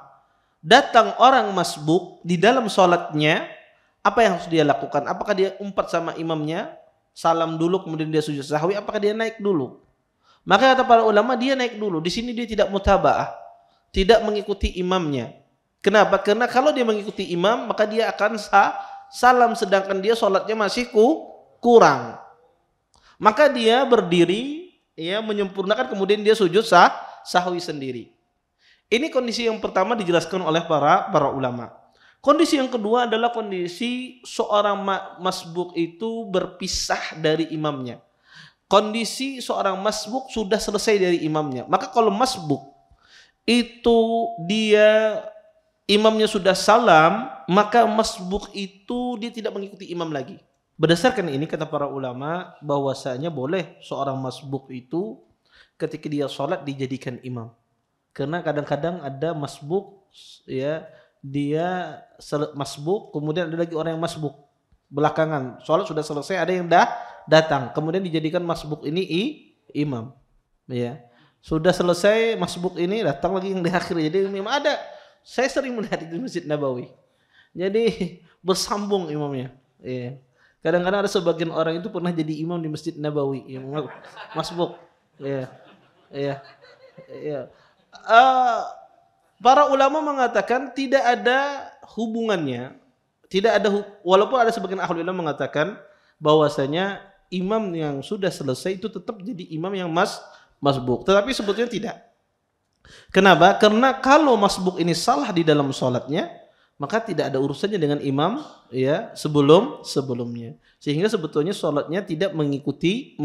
datang orang masbuk di dalam sholatnya, apa yang harus dia lakukan? Apakah dia umpat sama imamnya, salam dulu kemudian dia sujud sahwi, apakah dia naik dulu? Maka kata para ulama dia naik dulu. Di sini dia tidak mutaba'ah, tidak mengikuti imamnya. Kenapa? Karena kalau dia mengikuti imam maka dia akan salam sedangkan dia sholatnya masih kurang. Maka dia berdiri, ya menyempurnakan kemudian dia sujud sahwi sendiri. Ini kondisi yang pertama dijelaskan oleh para ulama. Kondisi yang kedua adalah kondisi seorang masbuk itu berpisah dari imamnya. kondisi seorang masbuk sudah selesai dari imamnya. Maka kalau masbuk itu dia imamnya sudah salam, maka masbuk itu dia tidak mengikuti imam lagi. Berdasarkan ini kata para ulama bahwasanya boleh seorang masbuk itu ketika dia sholat dijadikan imam. Karena kadang-kadang ada masbuk ya, dia masbuk kemudian ada lagi orang yang masbuk belakangan. Sholat sudah selesai, ada yang dah datang kemudian dijadikan masbuk ini imam. Ya. Sudah selesai masbuk ini datang lagi yang di akhir jadi imam. Ada, saya sering melihat di Masjid Nabawi. Jadi bersambung imamnya. Ya. Kadang-kadang ada sebagian orang itu pernah jadi imam di Masjid Nabawi, masbuk. Ya. Ya. Ya. Para ulama mengatakan tidak ada hubungannya, walaupun ada sebagian ahli ulama mengatakan bahwasanya imam yang sudah selesai itu tetap jadi imam yang masbuk, tetapi sebetulnya tidak. Kenapa? Karena kalau masbuk ini salah di dalam sholatnya, maka tidak ada urusannya dengan imam ya sebelumnya, sehingga sebetulnya sholatnya tidak mengikuti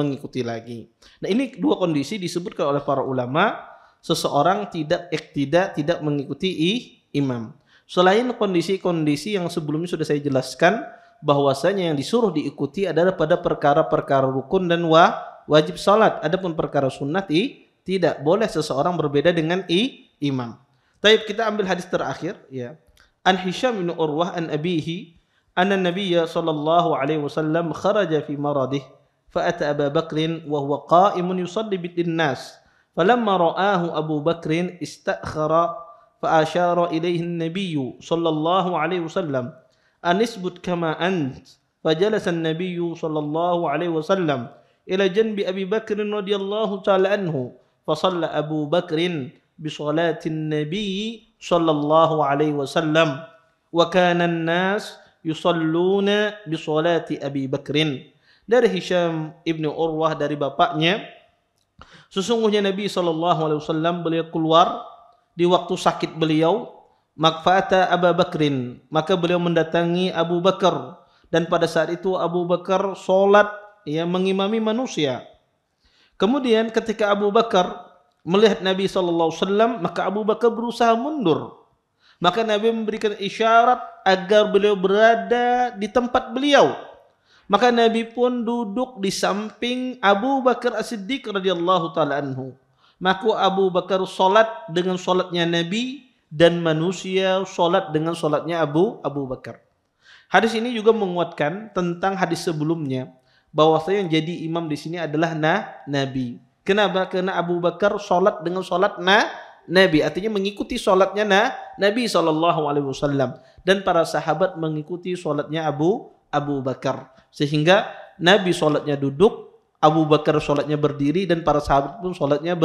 lagi. Nah, ini dua kondisi disebutkan oleh para ulama. Seseorang tidak mengikuti imam. Selain kondisi-kondisi yang sebelumnya sudah saya jelaskan, bahwasanya yang disuruh diikuti adalah pada perkara-perkara rukun dan wajib salat. Adapun perkara sunnah tidak boleh seseorang berbeda dengan imam. Taib, kita ambil hadis terakhir ya. An Hisham bin Urwah an abihi anna Nabiyya sallallahu alaihi wasallam kharaja fi maradih fa ata Abu Bakr wa huwa qa'imun yusalli bin nas. فلما رآه أبو بكر استأخر فأشار إليه النبي صلى الله عليه وسلم أن اثبت كما أنت فجلس النبي صلى الله عليه وسلم إلى جنب أبي بكر رضي الله تعالى عنه فصلى أبو بكر بصلاة النبي صلى الله عليه وسلم وكان الناس يصلون بصلاة أبي بكر. Dari Hisham ibnu Urwah dari bapaknya, sesungguhnya Nabi SAW beliau keluar di waktu sakit beliau, makfata Abu Bakrin, maka beliau mendatangi Abu Bakar, dan pada saat itu Abu Bakar solat ya mengimami manusia. Kemudian ketika Abu Bakar melihat Nabi SAW, maka Abu Bakar berusaha mundur. Maka Nabi memberikan isyarat agar beliau berada di tempat beliau. Maka Nabi pun duduk di samping Abu Bakar As-Siddiq radhiyallahu taala anhu. Maka Abu Bakar salat dengan salatnya Nabi dan manusia salat dengan salatnya Abu Bakar. Hadis ini juga menguatkan tentang hadis sebelumnya bahwasanya yang jadi imam di sini adalah Nabi. Kenapa? Karena Abu Bakar salat dengan salat Nabi, artinya mengikuti salatnya Nabi SAW, dan para sahabat mengikuti salatnya Abu Bakar. Sehingga Nabi sholatnya duduk, Abu Bakar sholatnya berdiri, dan para sahabat pun sholatnya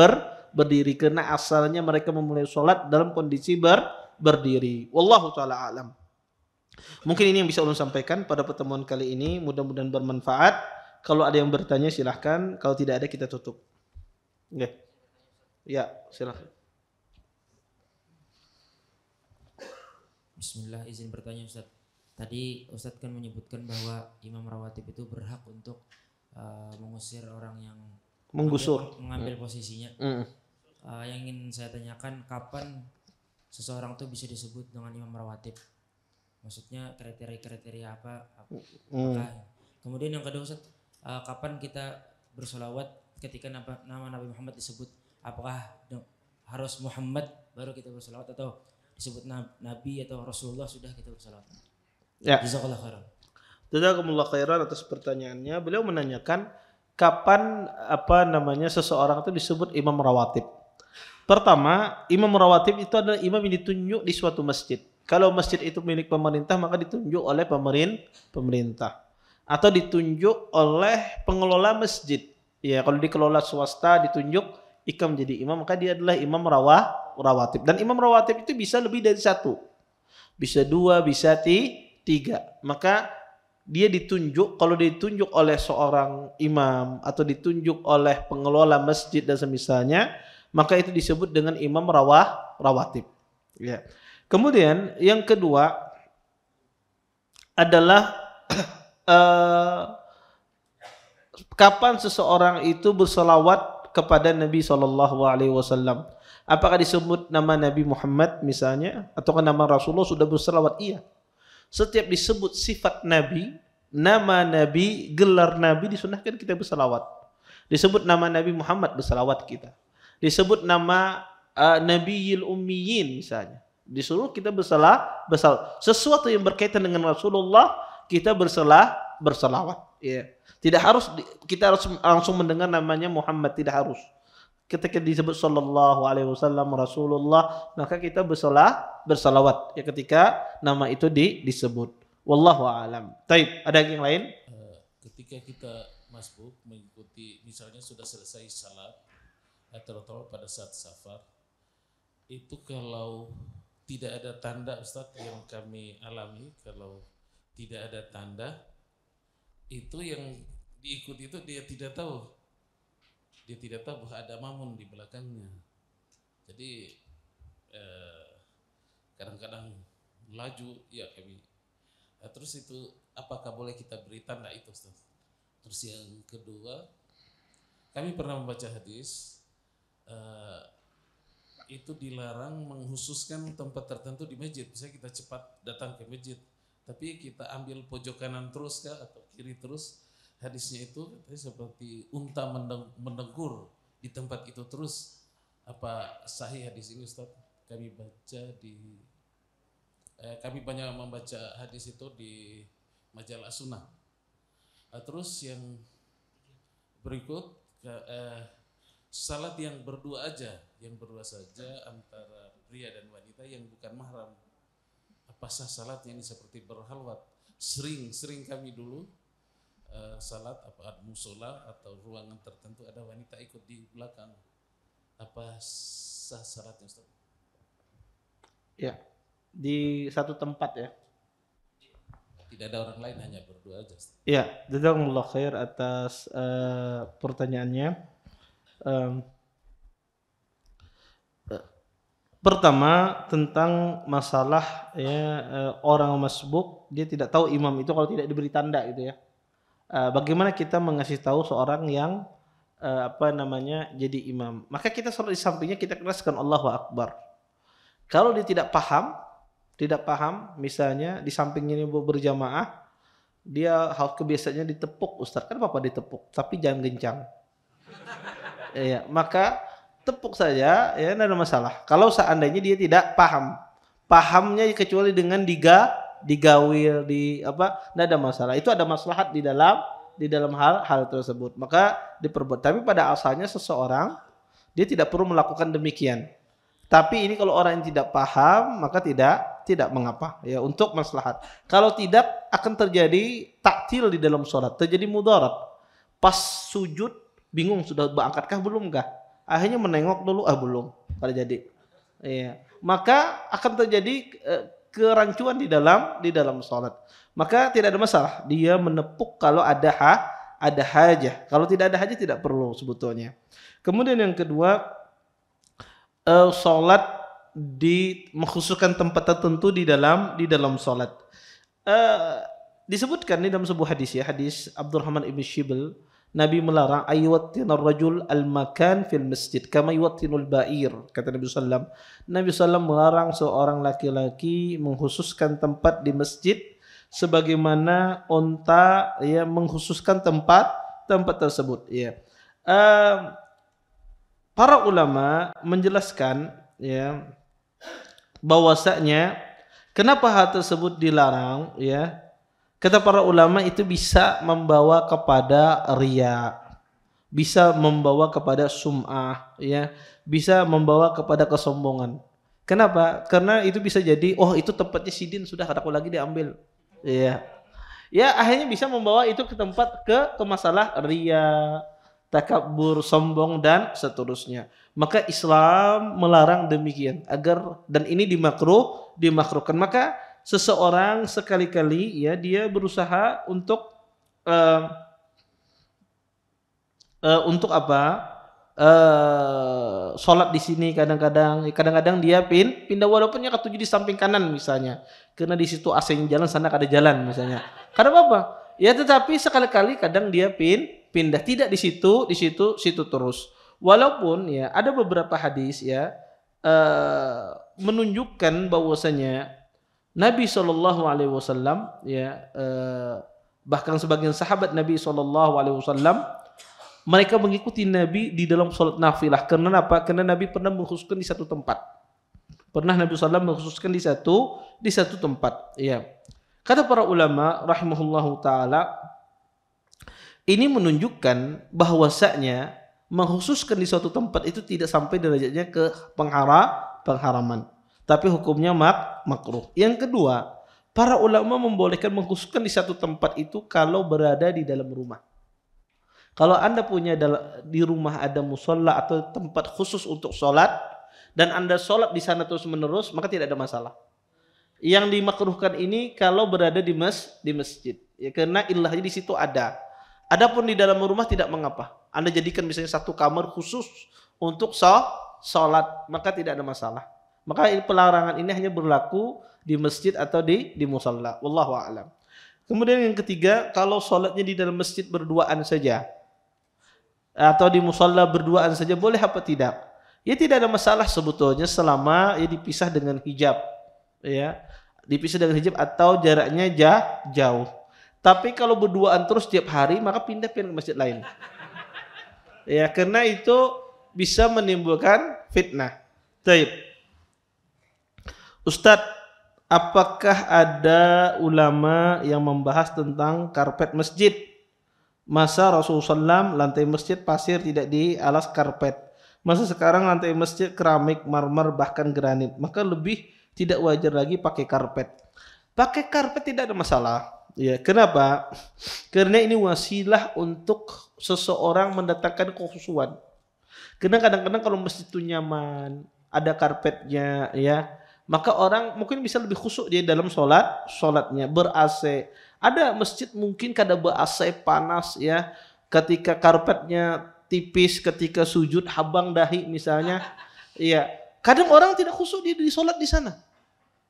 berdiri. Karena asalnya mereka memulai sholat dalam kondisi berdiri. Wallahu ta'ala alam. Mungkin ini yang bisa ulun sampaikan pada pertemuan kali ini. Mudah-mudahan bermanfaat. Kalau ada yang bertanya silahkan. Kalau tidak ada kita tutup. Okay. Ya, silahkan. Bismillah, izin bertanya Ustaz. Tadi Ustadz kan menyebutkan bahwa imam rawatib itu berhak untuk mengusir orang yang mengambil posisinya. Yang ingin saya tanyakan, kapan seseorang itu bisa disebut dengan imam rawatib? Maksudnya kriteria apa? Kemudian yang kedua Ustadz, kapan kita bersolawat ketika nama Nabi Muhammad disebut? Apakah harus Muhammad baru kita bersolawat, atau disebut Nabi atau Rasulullah sudah kita bersolawat? Ya. Jazakallah khairan atas pertanyaannya. Beliau menanyakan kapan seseorang itu disebut imam rawatib. Pertama, imam rawatib itu adalah imam yang ditunjuk di suatu masjid. Kalau masjid itu milik pemerintah, maka ditunjuk oleh pemerintah atau ditunjuk oleh pengelola masjid. Ya, kalau dikelola swasta ditunjuk ikam jadi imam, maka dia adalah imam rawatib. Dan imam rawatib itu bisa lebih dari satu, bisa dua, bisa tiga. Maka dia ditunjuk, kalau ditunjuk oleh seorang imam atau ditunjuk oleh pengelola masjid dan semisalnya, maka itu disebut dengan imam rawatib. Ya. Kemudian yang kedua adalah kapan seseorang itu berselawat kepada Nabi SAW? Apakah disebut nama Nabi Muhammad misalnya, atau nama Rasulullah sudah berselawat? Iya. Setiap disebut sifat Nabi, nama Nabi, gelar Nabi, disunahkan kita berselawat. Disebut nama Nabi Muhammad, berselawat kita. Disebut nama Nabiyil Ummiyin misalnya, disuruh kita berselawat. Sesuatu yang berkaitan dengan Rasulullah kita berselawat. Ya. Tidak harus kita harus langsung mendengar namanya Muhammad, tidak harus. Ketika disebut sallallahu alaihi wasallam Rasulullah, maka kita berselawat ya ketika nama itu disebut. Wallahu a'lam. Taib, ada yang lain? Ketika kita masbuk mengikuti, misalnya sudah selesai salat, terutama pada saat safar, itu kalau tidak ada tanda, Ustadz, yang kami alami, kalau tidak ada tanda, itu yang diikuti itu dia tidak tahu bahwa ada mamun di belakangnya. Jadi kadang-kadang laju, ya kami. Terus itu apakah boleh kita beri tanda itu, Ustadz? Terus yang kedua, kami pernah membaca hadis, itu dilarang menghususkan tempat tertentu di masjid. Misalnya kita cepat datang ke masjid, tapi kita ambil pojok kanan terus kah atau kiri terus. Hadisnya itu seperti unta mendengkur di tempat itu terus. Apa sahih hadis ini, Ustaz? Kami baca kami banyak membaca hadis itu di majalah Sunnah. Terus yang berikut, salat yang berdua saja antara pria dan wanita yang bukan mahram. Apa sah salatnya ini seperti berhalwat? Sering kami dulu salat apa musola atau ruangan tertentu ada wanita ikut di belakang. Apa sah salatnya, Ustaz? Ya, di satu tempat ya. Tidak ada orang lain, hanya berdua aja, Ustaz. Ya, jazakumullah khair atas pertanyaannya. Pertama tentang masalah orang masbuk, dia tidak tahu imam itu kalau tidak diberi tanda gitu ya. Bagaimana kita mengasih tahu seorang yang jadi imam? Maka kita sholat di sampingnya, kita keraskan Allahu Akbar. Kalau dia tidak paham, misalnya di sampingnya ini berjamaah, dia hal kebiasaannya ditepuk, Ustaz, kan apa ditepuk, tapi jangan gencang. Ya, maka tepuk saja, ya, tidak ada masalah. Kalau seandainya dia tidak pahamnya kecuali dengan digawil, tidak ada masalah. Itu ada maslahat di dalam hal tersebut. Maka diperbuat. Tapi pada asalnya seseorang dia tidak perlu melakukan demikian. Tapi ini kalau orang yang tidak paham, maka tidak mengapa, ya, untuk maslahat. Kalau tidak, akan terjadi taktil di dalam sholat, terjadi mudarat. Pas sujud bingung sudah berangkatkah belum kah? Akhirnya menengok dulu, belum, pada jadi. Ya. Maka akan terjadi kerancuan di dalam sholat. Maka tidak ada masalah dia menepuk kalau ada hajah. Kalau tidak ada hajah tidak perlu sebetulnya. Kemudian yang kedua, sholat mengkhususkan tempat tertentu di dalam sholat. Disebutkan di dalam sebuah hadis, ya, hadis Abdurrahman ibn Shibl, Nabi melarang ayyuwattinur rajul al-makan fil masjid kama yuwattinul ba'ir, kata Nabi sallallahu. Nabi sallallahu melarang seorang laki-laki mengkhususkan tempat di masjid sebagaimana unta, ya, mengkhususkan tempat tersebut, ya. Para ulama menjelaskan, ya, bahwasanya kenapa hal tersebut dilarang, ya. Kata para ulama itu bisa membawa kepada riya, bisa membawa kepada sum'ah, ya, bisa membawa kepada kesombongan. Kenapa? Karena itu bisa jadi, itu tempatnya sidin, sudah aku lagi diambil, ya. Ya, akhirnya bisa membawa itu ke tempat ke masalah riya, takabur, sombong dan seterusnya. Maka Islam melarang demikian dan ini dimakruhkan. Maka seseorang sekali-kali, ya, dia berusaha untuk sholat di sini, kadang-kadang dia pindah walaupun yang ketujuh di samping kanan misalnya, karena di situ AC jalan, sana ada jalan misalnya. Karena apa? Ya, tetapi sekali-kali kadang dia pindah, tidak di situ terus. Walaupun ya ada beberapa hadis ya menunjukkan bahwasanya Nabi SAW ya bahkan sebagian sahabat Nabi SAW mereka mengikuti Nabi di dalam sholat nafilah. Karena apa? Karena Nabi pernah mengkhususkan di satu tempat. Pernah Nabi SAW mengkhususkan di satu tempat. Ya. Kata para ulama rahimahullahu taala, ini menunjukkan bahwasanya mengkhususkan di suatu tempat itu tidak sampai derajatnya ke pengharaman, tapi hukumnya makruh. Yang kedua, para ulama membolehkan mengkhususkan di satu tempat itu kalau berada di dalam rumah. Kalau Anda punya di rumah ada musola atau tempat khusus untuk sholat dan Anda sholat di sana terus menerus, maka tidak ada masalah. Yang dimakruhkan ini kalau berada di masjid, ya, karena ilahnya di situ ada. Adapun di dalam rumah tidak mengapa. Anda jadikan misalnya satu kamar khusus untuk sholat, maka tidak ada masalah. Maka pelarangan ini hanya berlaku di masjid atau di musola. Wallahu a'lam. Kemudian yang ketiga, kalau sholatnya di dalam masjid berduaan saja atau di musola berduaan saja, boleh apa tidak? Ya tidak ada masalah sebetulnya selama ya dipisah dengan hijab, ya dipisah dengan hijab atau jaraknya jauh. Tapi kalau berduaan terus tiap hari, maka pindah ke masjid lain. Ya, karena itu bisa menimbulkan fitnah. Baik. Ustadz, apakah ada ulama yang membahas tentang karpet masjid? Masa Rasulullah SAW lantai masjid pasir tidak dialas karpet. Masa sekarang lantai masjid keramik, marmer, bahkan granit. Maka lebih tidak wajar lagi pakai karpet. Pakai karpet tidak ada masalah. Ya, kenapa? Karena ini wasilah untuk seseorang mendatangkan kekhusyuan. Karena kadang-kadang kalau masjid itu nyaman, ada karpetnya, ya, maka orang mungkin bisa lebih khusyuk dia dalam sholatnya, ber-AC. Ada masjid mungkin kada ber-AC panas, ya, ketika karpetnya tipis, ketika sujud habang dahi misalnya, ya, kadang orang tidak khusyuk dia di sholat di sana,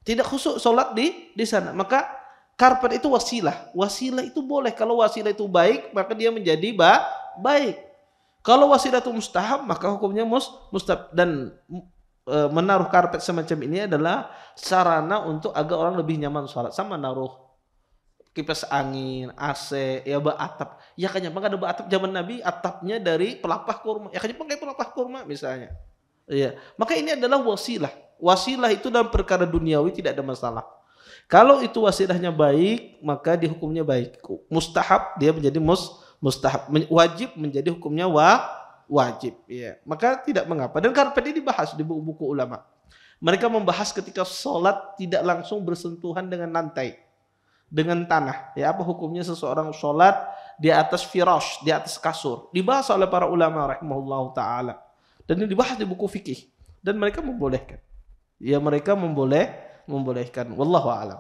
tidak khusyuk sholat di sana, maka karpet itu wasilah. Wasilah itu boleh. Kalau wasilah itu baik, maka dia menjadi baik. Kalau wasilah itu mustahab, maka hukumnya mustahab. Dan menaruh karpet semacam ini adalah sarana untuk agar orang lebih nyaman sholat. Sama naruh kipas angin, AC, ya atap. Ya kan Jepang ada atap zaman Nabi, atapnya dari pelapah kurma. Ya kan Jepang kayak pelapah kurma misalnya. Ya, maka ini adalah wasilah. Wasilah itu dalam perkara duniawi tidak ada masalah. Kalau itu wasilahnya baik, maka dihukumnya baik. Mustahab dia menjadi mustahab. Wajib menjadi hukumnya wajib. Ya. Maka tidak mengapa. Dan karpet ini dibahas di buku-buku ulama. Mereka membahas ketika sholat tidak langsung bersentuhan dengan lantai, dengan tanah. Ya, apa hukumnya seseorang sholat di atas firash, di atas kasur. Dibahas oleh para ulama rahimahullah ta'ala. Dan ini dibahas di buku fikih. Dan mereka membolehkan. Ya, mereka membolehkan. Wallahu a'lam.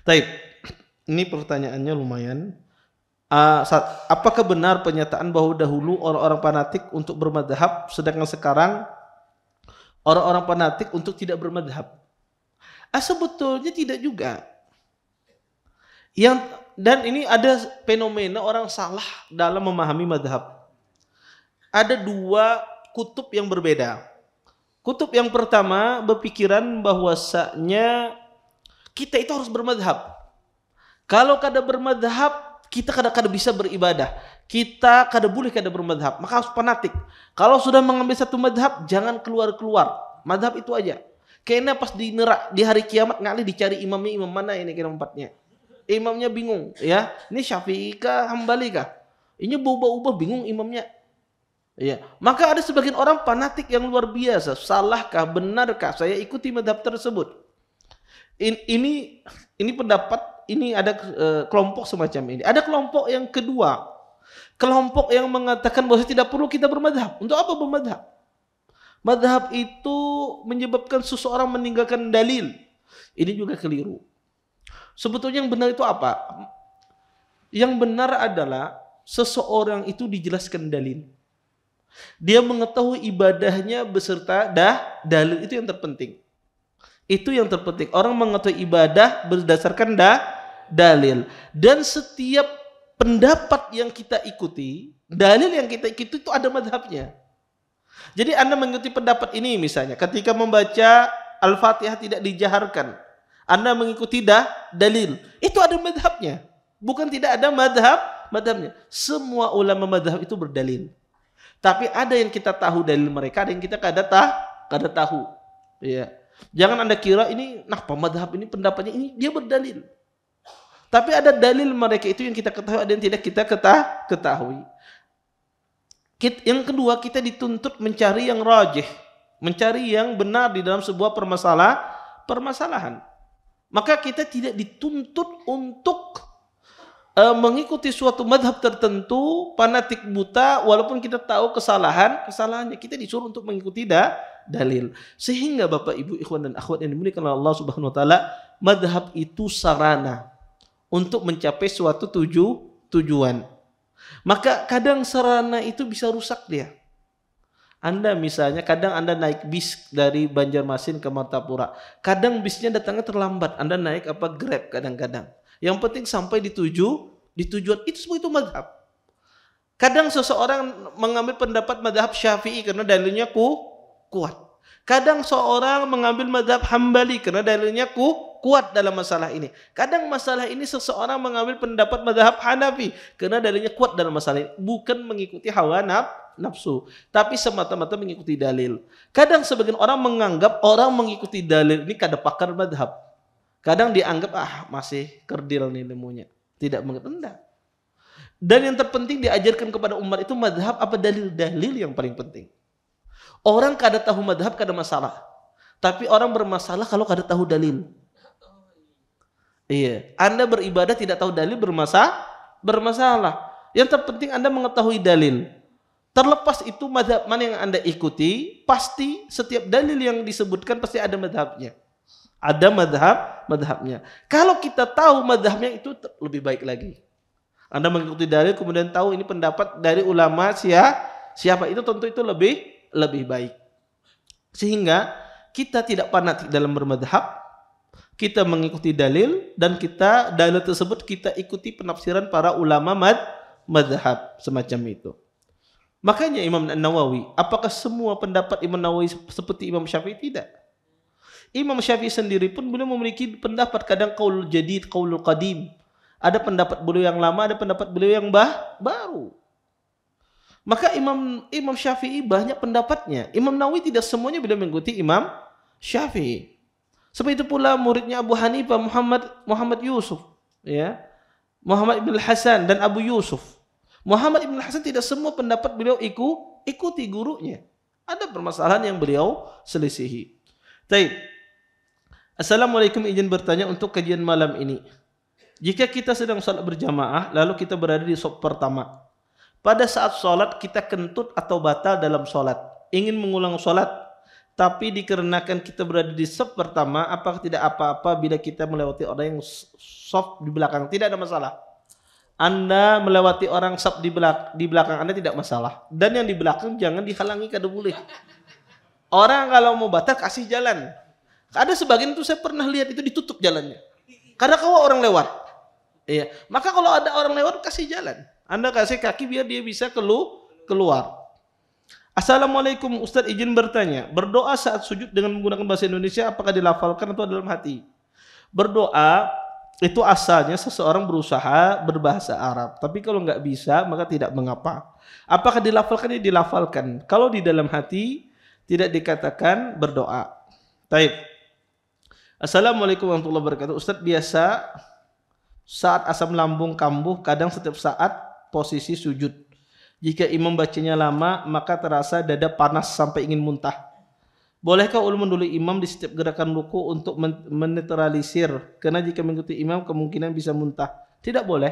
Taib. Ini pertanyaannya lumayan. Apakah benar pernyataan bahwa dahulu orang-orang fanatik untuk bermadhab, sedangkan sekarang orang-orang fanatik untuk tidak bermadhab? Sebetulnya tidak juga. Dan ini ada fenomena orang salah dalam memahami madhab. Ada dua kutub yang berbeda. Kutub yang pertama berpikiran bahwasanya kita itu harus bermadhab. Kalau kada bermadhab, kita kada bisa beribadah. Kita kada boleh kada bermadhab, maka harus fanatik. Kalau sudah mengambil satu madhab, jangan keluar-keluar. Madhab itu aja. Kayaknya pas di hari kiamat ngali dicari imamnya, imam mana ini kira empatnya. Imamnya bingung, ya. Ini Syafi'i kah, Hambali kah? Ini berubah-ubah bingung imamnya. Ya, maka ada sebagian orang fanatik yang luar biasa. Salahkah, benarkah saya ikuti madhab tersebut? Ini pendapat, ini ada kelompok semacam ini. Ada kelompok yang kedua, kelompok yang mengatakan bahwa tidak perlu kita bermadhab. Untuk apa bermadhab? Madhab itu menyebabkan seseorang meninggalkan dalil. Ini juga keliru. Sebetulnya yang benar itu apa? Yang benar adalah seseorang itu dijelaskan dalil. Dia mengetahui ibadahnya beserta dalil, itu yang terpenting. Itu yang terpenting. Orang mengetahui ibadah berdasarkan dalil. Dan setiap pendapat yang kita ikuti, dalil yang kita ikuti itu ada madhabnya. Jadi Anda mengikuti pendapat ini misalnya, ketika membaca Al-Fatihah tidak dijaharkan, Anda mengikuti dalil, itu ada madhabnya. Bukan tidak ada madhabnya. Semua ulama madhab itu berdalil. Tapi ada yang kita tahu dalil mereka, ada yang kita kada tahu. Ya. Jangan Anda kira ini, madhab ini pendapatnya ini dia berdalil. Tapi ada dalil mereka itu yang kita ketahui, ada yang tidak kita ketahui. Yang kedua, kita dituntut mencari yang rajih, mencari yang benar di dalam sebuah permasalahan. Maka kita tidak dituntut untuk mengikuti suatu madhab tertentu, fanatik buta, walaupun kita tahu kesalahannya. Kita disuruh untuk mengikuti dalil. Sehingga Bapak Ibu ikhwan dan akhwat yang dimuliakan oleh Allah Subhanahu wa taala, madhab itu sarana untuk mencapai suatu tujuan. Maka kadang sarana itu bisa rusak dia. Anda misalnya kadang Anda naik bis dari Banjarmasin ke Martapura. Kadang bisnya datangnya terlambat. Anda naik Grab kadang-kadang. Yang penting sampai di tujuan. Itu semua itu madhab. Kadang seseorang mengambil pendapat madhab Syafi'i karena dalilnya kuat. Kadang seorang mengambil madhab Hambali karena dalilnya kuat dalam masalah ini. Kadang masalah ini seseorang mengambil pendapat madhab Hanafi karena dalilnya kuat dalam masalah ini. Bukan mengikuti hawa nafsu, tapi semata-mata mengikuti dalil. Kadang sebagian orang menganggap orang mengikuti dalil ini kada pakar madhab. Kadang dianggap masih kerdil nih ilmunya. Tidak mengerti. Dan yang terpenting diajarkan kepada umat itu madhab apa dalil-dalil yang paling penting. Orang kada tahu madhab kada masalah. Tapi orang bermasalah kalau kada tahu dalil. Iya, Anda beribadah tidak tahu dalil bermasalah. Yang terpenting Anda mengetahui dalil. Terlepas itu madhab mana yang Anda ikuti, pasti setiap dalil yang disebutkan pasti ada madhabnya. Ada madhabnya. Kalau kita tahu madhabnya itu lebih baik lagi. Anda mengikuti dalil kemudian tahu ini pendapat dari ulama siapa itu tentu itu lebih baik. Sehingga kita tidak fanatik dalam bermadhab, kita mengikuti dalil dan dalil tersebut kita ikuti penafsiran para ulama madhab semacam itu. Makanya Imam Nawawi, apakah semua pendapat Imam Nawawi seperti Imam Syafi'i? Tidak. Imam Syafi'i sendiri pun beliau memiliki pendapat kadang qaulul jadid, qaulul qadim. Ada pendapat beliau yang lama, ada pendapat beliau yang baru. Maka Imam Syafi'i banyak pendapatnya. Imam Nawawi tidak semuanya beliau mengikuti Imam Syafi'i. Seperti itu pula muridnya Abu Hanifah Muhammad Yusuf, ya. Muhammad ibn Hasan dan Abu Yusuf. Muhammad ibn Hasan tidak semua pendapat beliau ikuti gurunya. Ada permasalahan yang beliau selisihi. Baik. Assalamualaikum, izin bertanya untuk kajian malam ini. Jika kita sedang salat berjamaah lalu kita berada di shaf pertama. Pada saat sholat kita kentut atau batal dalam sholat, ingin mengulang sholat, tapi dikarenakan kita berada di shaf pertama, apakah tidak apa-apa bila kita melewati orang yang shaf di belakang? Tidak ada masalah. Anda melewati orang shaf di belakang Anda tidak masalah. Dan yang di belakang jangan dihalangi, kada boleh. Orang kalau mau batal kasih jalan. Ada sebagian itu saya pernah lihat itu ditutup jalannya. Karena kalau orang lewat. Iya. Maka kalau ada orang lewat kasih jalan. Anda kasih kaki biar dia bisa keluar. Assalamualaikum Ustadz, izin bertanya. Berdoa saat sujud dengan menggunakan bahasa Indonesia apakah dilafalkan atau dalam hati? Berdoa itu asalnya seseorang berusaha berbahasa Arab. Tapi kalau nggak bisa maka tidak mengapa. Apakah dilafalkan? Ya dilafalkan. Kalau di dalam hati tidak dikatakan berdoa. Taib. Assalamualaikum warahmatullahi wabarakatuh. Ustadz, biasa saat asam lambung kambuh kadang setiap saat posisi sujud. Jika imam bacanya lama maka terasa dada panas sampai ingin muntah. Bolehkah ulun mendului imam di setiap gerakan ruku untuk menetralisir? Karena jika mengikuti imam kemungkinan bisa muntah. Tidak boleh.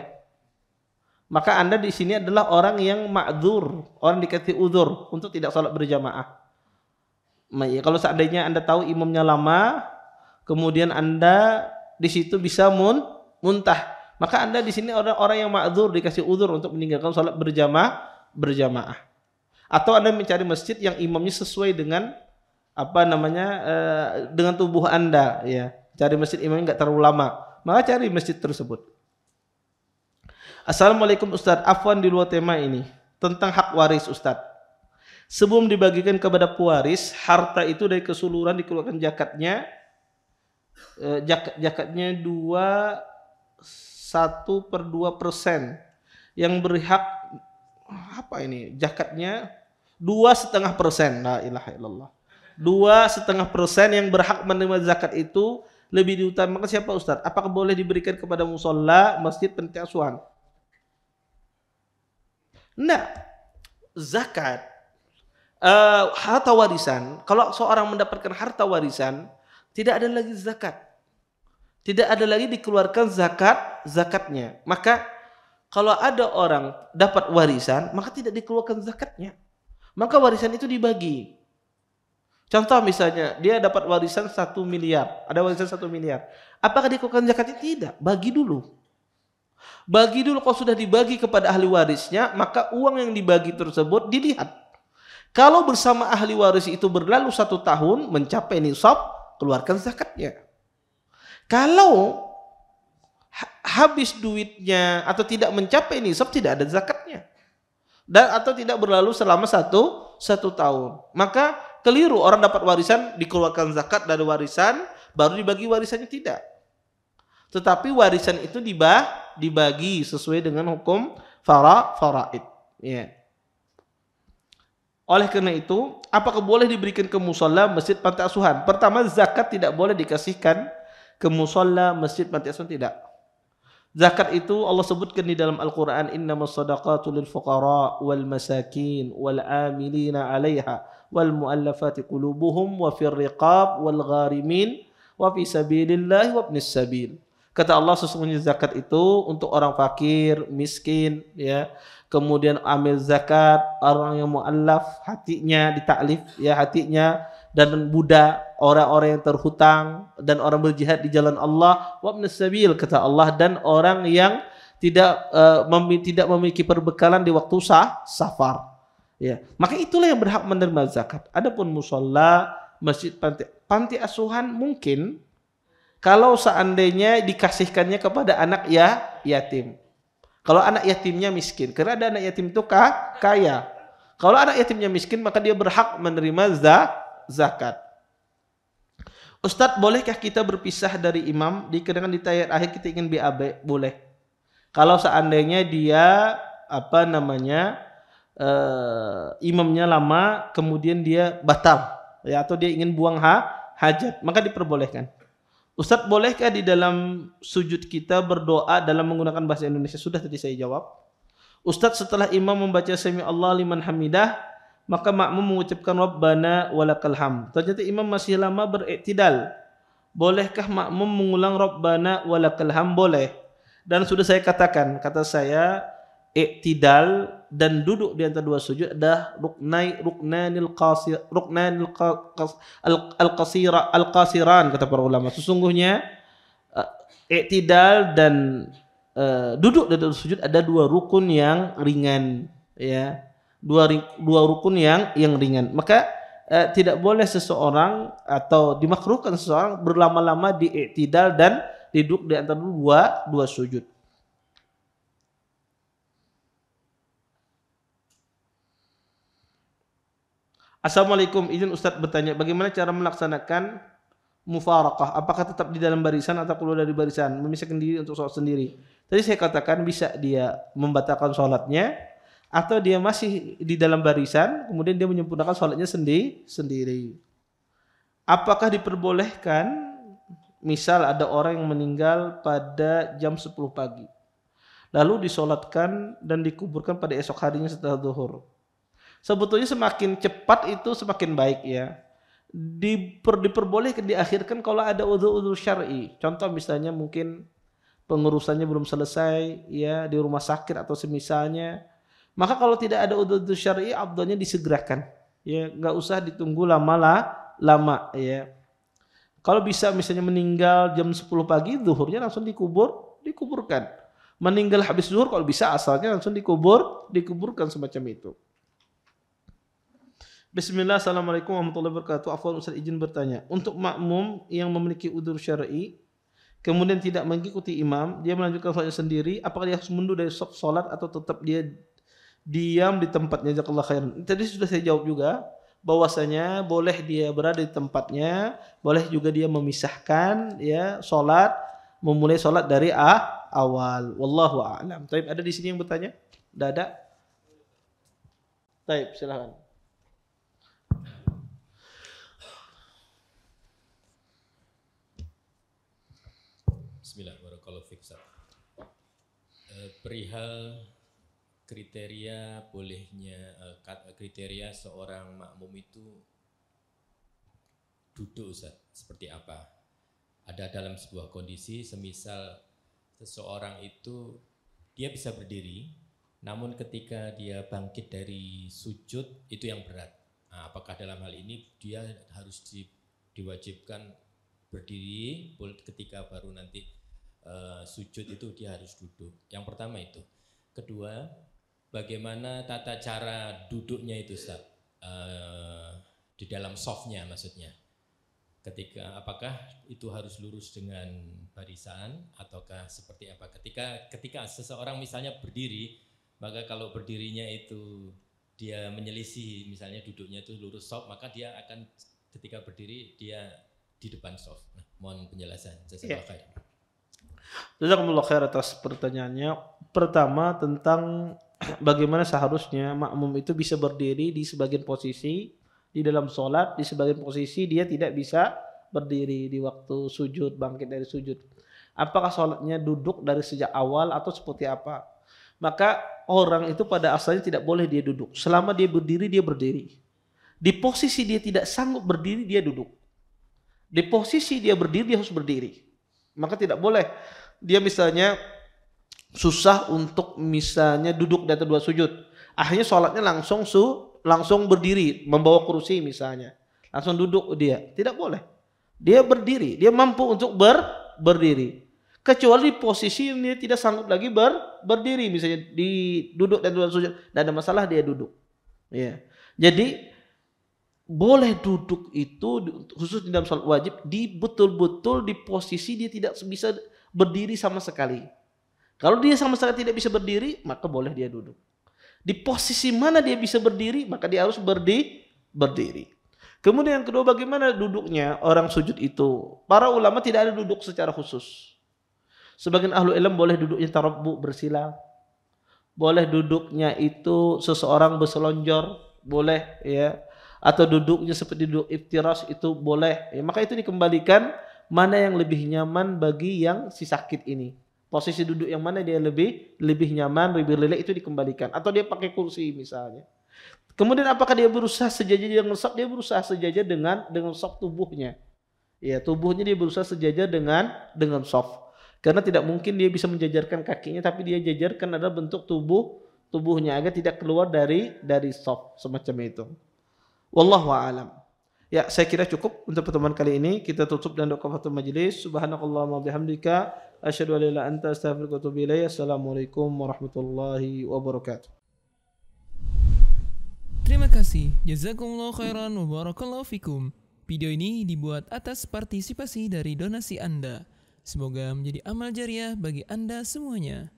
Maka Anda di sini adalah orang yang ma'dzur, orang dikasih uzur untuk tidak salat berjamaah. Kalau seandainya Anda tahu imamnya lama, kemudian Anda di situ bisa muntah, maka Anda di sini orang-orang yang ma'dzur dikasih uzur untuk meninggalkan salat berjamaah. Atau Anda mencari masjid yang imamnya sesuai dengan dengan tubuh Anda, ya. Cari masjid imamnya enggak terlalu lama, maka cari masjid tersebut. Assalamualaikum Ustaz, afwan di luar tema ini tentang hak waris Ustaz. Sebelum dibagikan kepada pewaris, harta itu dari keseluruhan dikeluarkan zakatnya. Zakatnya 1/2%. Yang berhak apa ini? Zakatnya 2,5%. La ilaha illallah. 2,5% yang berhak menerima zakat itu lebih diutamakan siapa Ustaz? Apakah boleh diberikan kepada musola, masjid, panti asuhan? Nah, zakat harta warisan, kalau seorang mendapatkan harta warisan, tidak ada lagi zakat. Tidak ada lagi dikeluarkan zakatnya. Maka kalau ada orang dapat warisan, maka tidak dikeluarkan zakatnya. Maka warisan itu dibagi. Contoh misalnya, dia dapat warisan 1 miliar, ada warisan 1 miliar. Apakah dikeluarkan zakatnya? Tidak, bagi dulu. Bagi dulu, kalau sudah dibagi kepada ahli warisnya, maka uang yang dibagi tersebut dilihat. Kalau bersama ahli waris itu berlalu 1 tahun, mencapai nisab, keluarkan zakatnya. Kalau habis duitnya atau tidak mencapai nisab, tidak ada zakatnya. Dan atau tidak berlalu selama satu tahun. Maka keliru orang dapat warisan, dikeluarkan zakat dari warisan, baru dibagi warisannya, tidak. Tetapi warisan itu dibagi sesuai dengan hukum faraid. Ya. Oleh karena itu, apakah boleh diberikan ke musola, masjid, panti asuhan? Pertama, zakat tidak boleh dikasihkan ke musola, masjid, panti asuhan, tidak. Zakat itu Allah sebutkan di dalam Al-Quran, innamas sadaqatu lil fuqara wal masakin wal amilina 'alaiha wal mu'allafati qulubuhum wa fir riqab wal gharimin wa fi sabilillahi wa ibnis sabil. Kata Allah, sesungguhnya zakat itu untuk orang fakir, miskin, ya. Kemudian amil zakat orang yang mu'allaf, hatinya ditaklif, ya, hatinya, dan budak, orang-orang yang terhutang, dan orang berjihad di jalan Allah, wa ibnis sabil, kata Allah, dan orang yang tidak memiliki perbekalan di waktu safar. Ya, maka itulah yang berhak menerima zakat. Adapun musola, masjid, panti asuhan mungkin kalau seandainya dikasihkannya kepada anak yatim. Kalau anak yatimnya miskin, karena ada anak yatim itu kaya. Kalau anak yatimnya miskin, maka dia berhak menerima zakat. Ustadz, bolehkah kita berpisah dari imam? Kadang di tayat akhir kita ingin BAB, boleh. Kalau seandainya dia imamnya lama, kemudian dia batal, ya, atau dia ingin buang hajat, maka diperbolehkan. Ustadz, bolehkah di dalam sujud kita berdoa dalam menggunakan bahasa Indonesia? Sudah tadi saya jawab. Ustadz, setelah imam membaca sami Allah liman hamidah, maka makmum mengucapkan Rabbana walakal hamd. Ternyata imam masih lama beriktidal. Bolehkah makmum mengulang Rabbana walakal hamd? Boleh. Dan sudah saya katakan, kata saya, iktidal dan duduk di antara dua sujud adalah al-qasiran, kata para ulama. Sesungguhnya iktidal dan duduk di antara sujud ada dua rukun yang ringan, ya. Dua rukun yang ringan. Maka tidak boleh seseorang atau dimakruhkan seseorang berlama-lama di iktidal dan duduk di antara dua sujud. Assalamualaikum, izin Ustadz bertanya, bagaimana cara melaksanakan mufaraqah? Apakah tetap di dalam barisan atau keluar dari barisan? Memisahkan diri untuk sholat sendiri. Tadi saya katakan bisa dia membatalkan sholatnya, atau dia masih di dalam barisan, kemudian dia menyempurnakan sholatnya sendiri. Apakah diperbolehkan, misal ada orang yang meninggal pada jam 10 pagi, lalu disolatkan dan dikuburkan pada esok harinya setelah zuhur? Sebetulnya semakin cepat itu semakin baik, ya. Diperbolehkan diakhirkan kalau ada udzur syar'i. Contoh misalnya mungkin pengurusannya belum selesai, ya, di rumah sakit atau semisalnya. Maka kalau tidak ada udzur syar'i, afdhalnya disegerakan. Ya, enggak usah ditunggu lama, ya. Kalau bisa misalnya meninggal jam 10 pagi, zuhurnya langsung dikuburkan. Meninggal habis zuhur kalau bisa asalnya langsung dikuburkan semacam itu. Bismillah, assalamualaikum warahmatullahi wabarakatuh. Afwan Ustaz, izin bertanya. Untuk makmum yang memiliki udzur syar'i, kemudian tidak mengikuti imam, dia melanjutkan salatnya sendiri, apakah dia harus mundur dari salat atau tetap dia diam di tempatnya? Jazakallahu khairan. Tadi sudah saya jawab juga bahwasanya boleh dia berada di tempatnya, boleh juga dia memisahkan ya salat, memulai salat dari awal. Wallahu a'lam. Taib, ada di sini yang bertanya? Tidak ada? Taib, silakan. Bismillah, barakallahu fiik. Perihal kriteria bolehnya kriteria seorang makmum itu duduk, Ustaz, seperti apa? Ada dalam sebuah kondisi semisal seseorang itu dia bisa berdiri, namun ketika dia bangkit dari sujud itu yang berat. Nah, apakah dalam hal ini dia harus diwajibkan berdiri ketika baru nanti sujud itu dia harus duduk? Yang pertama itu. Kedua, bagaimana tata cara duduknya itu, Ustaz? Di dalam softnya maksudnya. Apakah itu harus lurus dengan barisan ataukah seperti apa? Ketika seseorang misalnya berdiri, maka kalau berdirinya itu dia menyelisih, misalnya duduknya itu lurus soft, maka dia akan ketika berdiri dia di depan soft. Nah, mohon penjelasan. Jazakallahu khair. Jazakumullah khair atas pertanyaannya. Pertama tentang bagaimana seharusnya makmum itu bisa berdiri di sebagian posisi di dalam sholat, di sebagian posisi dia tidak bisa berdiri di waktu sujud, bangkit dari sujud. Apakah sholatnya duduk dari sejak awal atau seperti apa? Maka orang itu pada asalnya tidak boleh dia duduk. Selama dia berdiri, dia berdiri. Di posisi dia tidak sanggup berdiri, dia duduk. Di posisi dia berdiri, dia harus berdiri. Maka tidak boleh dia misalnya susah untuk misalnya duduk di atas dua sujud. Akhirnya sholatnya langsung berdiri, membawa kursi misalnya. Langsung duduk dia. Tidak boleh. Dia berdiri. Dia mampu untuk berdiri. Kecuali di posisi yang dia tidak sanggup lagi berdiri. Misalnya duduk dan dua sujud. Tidak ada masalah dia duduk. Ya. Jadi boleh duduk itu khusus di dalam sholat wajib betul-betul di posisi dia tidak bisa berdiri sama sekali. Kalau dia sama sekali tidak bisa berdiri, maka boleh dia duduk. Di posisi mana dia bisa berdiri, maka dia harus berdiri. Kemudian yang kedua, bagaimana duduknya orang sujud itu? Para ulama tidak ada duduk secara khusus. Sebagian ahlu ilm boleh duduknya tarabbu, bersila. Boleh duduknya itu seseorang berselonjor, boleh ya. Atau duduknya seperti duduk iftiras itu boleh. Ya, maka itu dikembalikan mana yang lebih nyaman bagi yang si sakit ini. Posisi duduk yang mana dia lebih nyaman, lebih rileks, itu dikembalikan. Atau dia pakai kursi misalnya. Kemudian apakah dia berusaha sejajar dengan soft? Dia berusaha sejajar dengan soft tubuhnya. Ya, tubuhnya dia berusaha sejajar dengan soft. Karena tidak mungkin dia bisa menjajarkan kakinya, tapi dia jajarkan adalah bentuk tubuhnya agar tidak keluar dari soft semacam itu. Wallahu a'lam. Ya, saya kira cukup untuk pertemuan kali ini. Kita tutup dengan doa kafaratul majelis. Subhanakallahumma bihamdika asyhadu an la ilaha illa anta astaghfiruka wa atubu ilaik. Assalamualaikum warahmatullahi wabarakatuh. Terima kasih. Jazakumullah khairan wa barakallahu fikum. Video ini dibuat atas partisipasi dari donasi Anda. Semoga menjadi amal jariah bagi Anda semuanya.